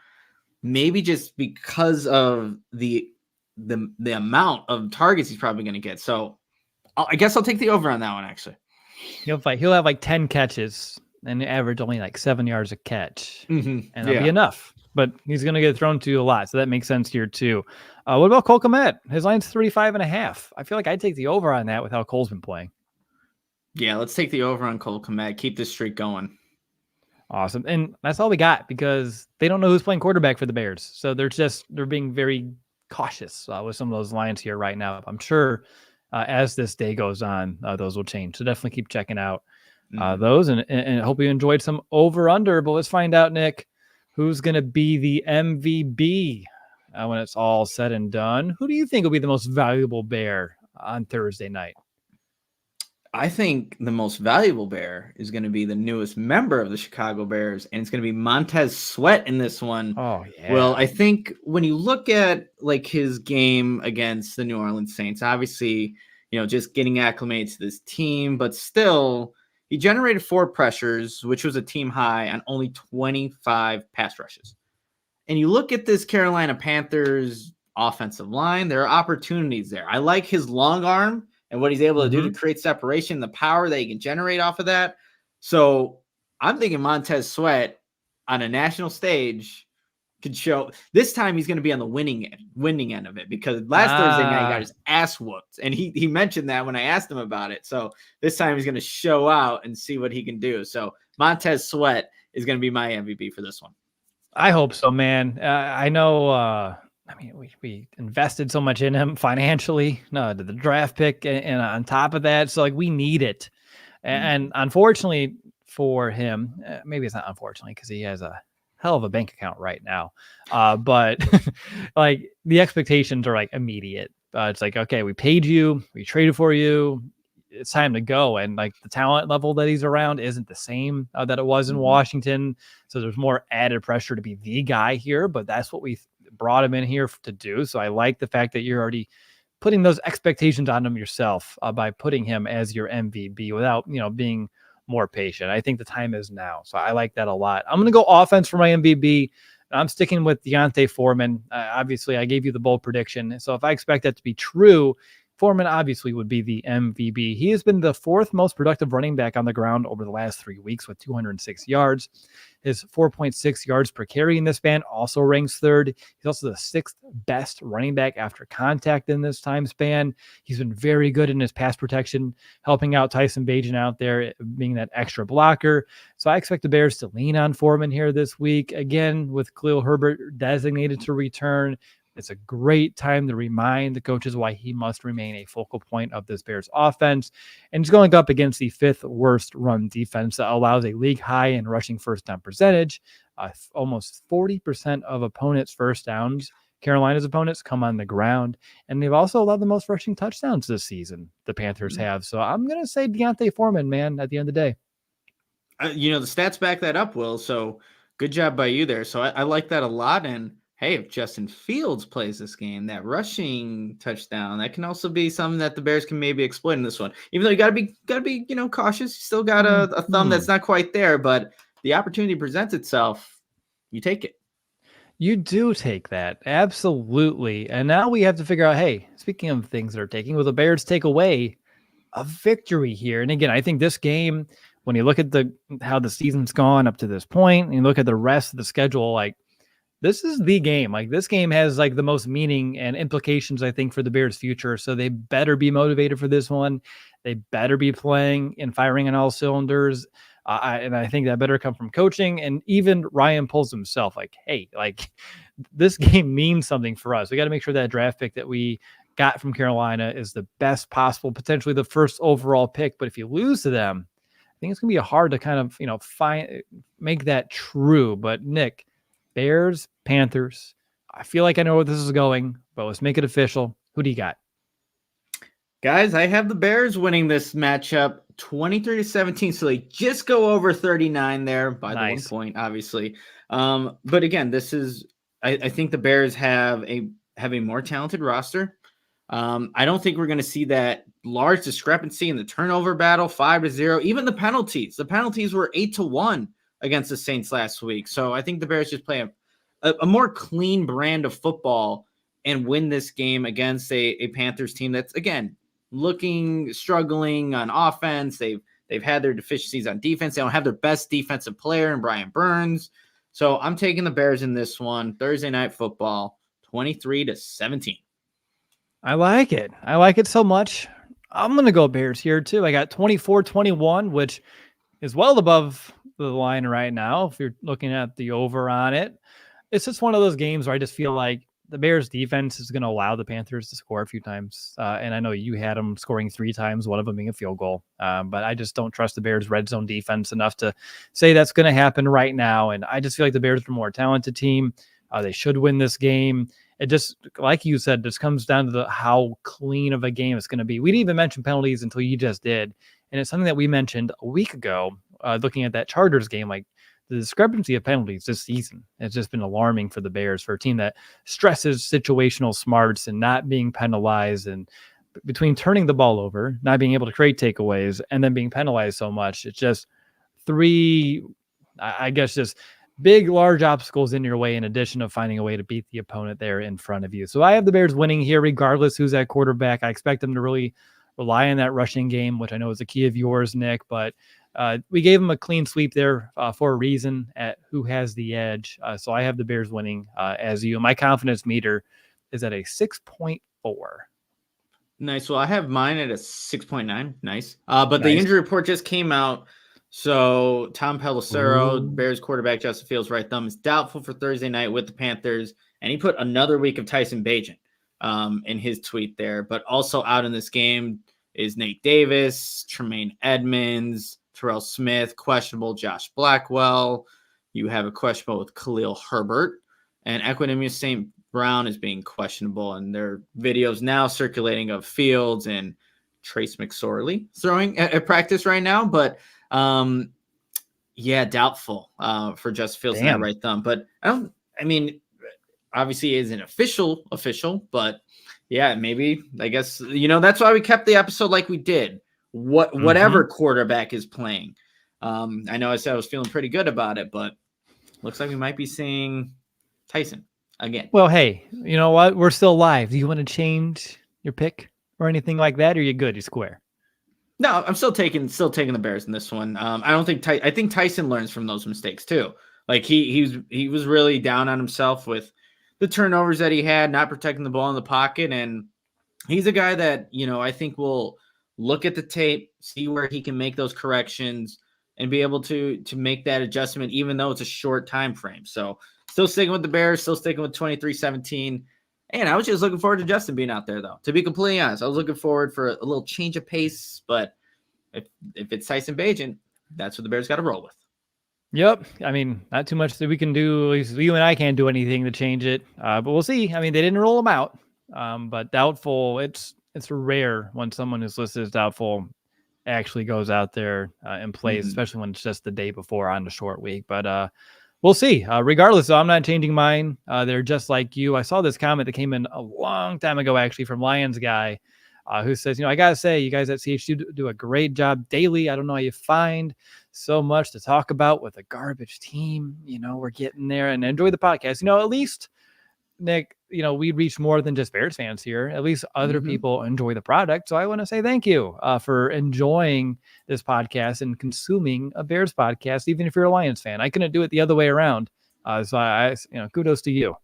Maybe just because of the amount of targets he's probably going to get. So I guess I'll take the over on that one, actually. He'll have like 10 catches and average only like 7 yards a catch. And that'll be enough. But he's going to get thrown to a lot. So that makes sense here too. What about Cole Kmet? His line's 35.5. I feel like I'd take the over on that with how Cole's been playing. Yeah, let's take the over on Cole Kmet. Keep this streak going. Awesome. And that's all we got because they don't know who's playing quarterback for the Bears. So they're being very cautious with some of those lines here right now. I'm sure as this day goes on, those will change. So definitely keep checking out those and hope you enjoyed some over under. But let's find out, Nick, who's going to be the MVP when it's all said and done. Who do you think will be the most valuable Bear on Thursday night? I think the most valuable Bear is going to be the newest member of the Chicago Bears, and it's going to be Montez Sweat in this one. Oh, yeah. Well, I think when you look at like his game against the New Orleans Saints, obviously, just getting acclimated to this team, but still, he generated 4 pressures, which was a team high on only 25 pass rushes. And you look at this Carolina Panthers offensive line, there are opportunities there. I like his long arm and what he's able to do to create separation, the power that he can generate off of that. So I'm thinking Montez Sweat on a national stage could show. This time he's going to be on the winning end of it, because last Thursday night he got his ass whooped, and he mentioned that when I asked him about it. So this time he's going to show out and see what he can do. So Montez Sweat is going to be my MVP for this one. I hope so, man. I know. We invested so much in him financially, to the draft pick, and on top of that, so like we need it. And unfortunately for him, maybe it's not unfortunately because he has a hell of a bank account right now. But like the expectations are like immediate. It's like, okay, we paid you, we traded for you, it's time to go. And like the talent level that he's around isn't the same that it was in Washington. So there's more added pressure to be the guy here, but that's what we brought him in here to do. So I like the fact that you're already putting those expectations on him yourself by putting him as your MVP without, being more patient. I think the time is now. So I like that a lot. I'm going to go offense for my MVP. I'm sticking with Deontay Foreman. Obviously, I gave you the bold prediction. So if I expect that to be true, Foreman obviously would be the MVP. He has been the 4th most productive running back on the ground over the last 3 weeks with 206 yards. His 4.6 yards per carry in this span also ranks 3rd. He's also the 6th best running back after contact in this time span. He's been very good in his pass protection, helping out Tyson Bagent out there, being that extra blocker. So I expect the Bears to lean on Foreman here this week. Again, with Khalil Herbert designated to return, it's a great time to remind the coaches why he must remain a focal point of this Bears offense. And he's going up against the 5th worst run defense that allows a league high in rushing first down percentage. Almost 40% of opponents' first downs, Carolina's opponents, come on the ground. And they've also allowed the most rushing touchdowns this season, the Panthers have. So I'm going to say Deontay Foreman, man, at the end of the day. The stats back that up, Will. So good job by you there. So I like that a lot. And hey, if Justin Fields plays this game, that rushing touchdown, that can also be something that the Bears can maybe exploit in this one. Even though you gotta be cautious. You still got a thumb that's not quite there, but the opportunity presents itself. You take it. You do take that. Absolutely. And now we have to figure out, hey, speaking of things that are taking, will the Bears take away a victory here? And again, I think this game, when you look at how the season's gone up to this point, and you look at the rest of the schedule, like, this is the game. Like, this game has like the most meaning and implications, I think, for the Bears' future. So they better be motivated for this one. They better be playing and firing on all cylinders. And I think that better come from coaching. And even Ryan Poles himself, like, hey, like, this game means something for us. We got to make sure that draft pick that we got from Carolina is the best possible, potentially the first overall pick. But if you lose to them, I think it's going to be hard to kind of, make that true. But Nick, Bears, Panthers, I feel like I know where this is going, but let's make it official. Who do you got? Guys, I have the Bears winning this matchup 23-17. So they just go over 39 there by the 1 point, obviously. But again, this is, I think the Bears have a more talented roster. I don't think we're going to see that large discrepancy in the turnover battle, 5-0, even the penalties. The penalties were 8-1 against the Saints last week. So I think the Bears just play a more clean brand of football and win this game against a Panthers team that's, again, struggling on offense. They've had their deficiencies on defense. They don't have their best defensive player in Brian Burns. So I'm taking the Bears in this one. Thursday Night Football, 23-17. I like it. I like it so much. I'm going to go Bears here too. I got 24-21, which is well above the line right now, if you're looking at the over on it, it's just one of those games where I just feel like the Bears defense is going to allow the Panthers to score a few times. And I know you had them scoring 3 times, one of them being a field goal. But I just don't trust the Bears red zone defense enough to say that's going to happen right now. And I just feel like the Bears are a more talented team. They should win this game. It just, like you said, just comes down to how clean of a game it's going to be. We didn't even mention penalties until you just did. And it's something that we mentioned a week ago, looking at that Chargers game, like, the discrepancy of penalties this season has just been alarming for the Bears, for a team that stresses situational smarts and not being penalized, and between turning the ball over, not being able to create takeaways, and then being penalized so much. It's just 3, I guess, just big, large obstacles in your way, in addition of finding a way to beat the opponent there in front of you. So I have the Bears winning here, regardless who's at quarterback. I expect them to really rely on that rushing game, which I know is a key of yours, Nick, but we gave them a clean sweep there for a reason at who has the edge. So I have the Bears winning as you. My confidence meter is at a 6.4. Nice. Well, I have mine at a 6.9. Nice. But the injury report just came out. So Tom Pelissero, Bears quarterback Justin Fields' right thumb, is doubtful for Thursday night with the Panthers. And he put another week of Tyson Bagent in his tweet there. But also out in this game is Nate Davis, Tremaine Edmonds, Terrell Smith, questionable, Josh Blackwell. You have a questionable with Khalil Herbert. And Equanimeous St. Brown is being questionable. And there are videos now circulating of Fields and Trace McSorley throwing at practice right now. But, doubtful for Justin Fields in that right thumb. But obviously it isn't official, but yeah, maybe, I guess, that's why we kept the episode like we did. Whatever quarterback is playing. I know I said I was feeling pretty good about it, but looks like we might be seeing Tyson again. Well, hey, you know what? We're still live. Do you want to change your pick or anything like that? Or are you good? You square? No, I'm still taking the Bears in this one. I think Tyson learns from those mistakes too. Like he was really down on himself with the turnovers that he had, not protecting the ball in the pocket, and he's a guy that I think will look at the tape, see where he can make those corrections, and be able to make that adjustment, even though it's a short time frame. So still sticking with the Bears, still sticking with 23-17. And I was just looking forward to Justin being out there, though. To be completely honest, I was looking forward for a little change of pace. But if it's Tyson Bagent, that's what the Bears got to roll with. Yep. I mean, not too much that we can do. At least you and I can't do anything to change it. But we'll see. I mean, they didn't roll them out. But doubtful, it's rare when someone who's listed as doubtful actually goes out there and plays, especially when it's just the day before on the short week. But we'll see. Regardless, I'm not changing mine. They're just like you. I saw this comment that came in a long time ago, actually, from Lions Guy, who says, I got to say, you guys at CHGO do a great job daily. I don't know how you find so much to talk about with a garbage team. We're getting there, and enjoy the podcast. At least, Nick, we reach more than just Bears fans here. At least other people enjoy the product. So I want to say thank you for enjoying this podcast and consuming a Bears podcast, even if you're a Lions fan. I couldn't do it the other way around. So I kudos to you.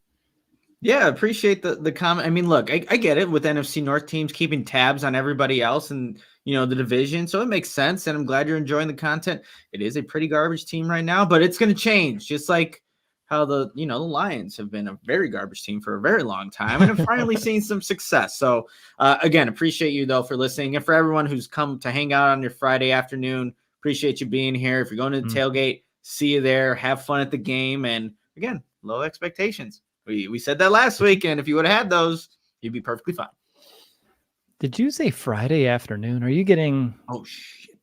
Yeah, appreciate the comment. I mean, look, I get it with NFC North teams keeping tabs on everybody else and, the division. So it makes sense. And I'm glad you're enjoying the content. It is a pretty garbage team right now, but it's going to change, just like how the Lions have been a very garbage team for a very long time and have finally seen some success. So again, appreciate you though for listening, and for everyone who's come to hang out on your Friday afternoon. Appreciate you being here. If you're going to the tailgate, see you there, have fun at the game. And again, low expectations. We said that last week, and if you would have had those, you'd be perfectly fine. Did you say Friday afternoon? Are you getting? Oh shit!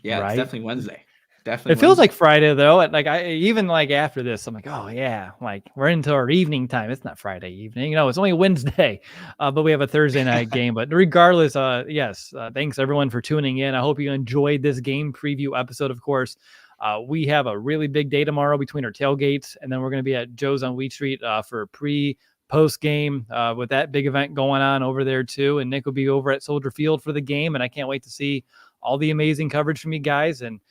Yeah, right? It's definitely Wednesday. Definitely. It feels like Friday though. I after this, I'm like, oh yeah, like we're into our evening time. It's not Friday evening, it's only Wednesday, but we have a Thursday night game. But regardless, yes, thanks everyone for tuning in. I hope you enjoyed this game preview episode. Of course, we have a really big day tomorrow between our tailgates, and then we're going to be at Joe's on Wheat Street for post game with that big event going on over there too. And Nick will be over at Soldier Field for the game, and I can't wait to see all the amazing coverage from you guys. And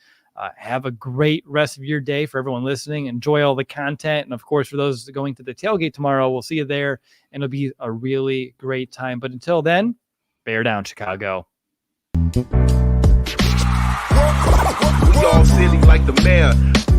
have a great rest of your day. For everyone listening, enjoy all the content. And of course, for those going to the tailgate tomorrow, we'll see you there, and it'll be a really great time. But until then, bear down, Chicago. We all see silly like the mayor.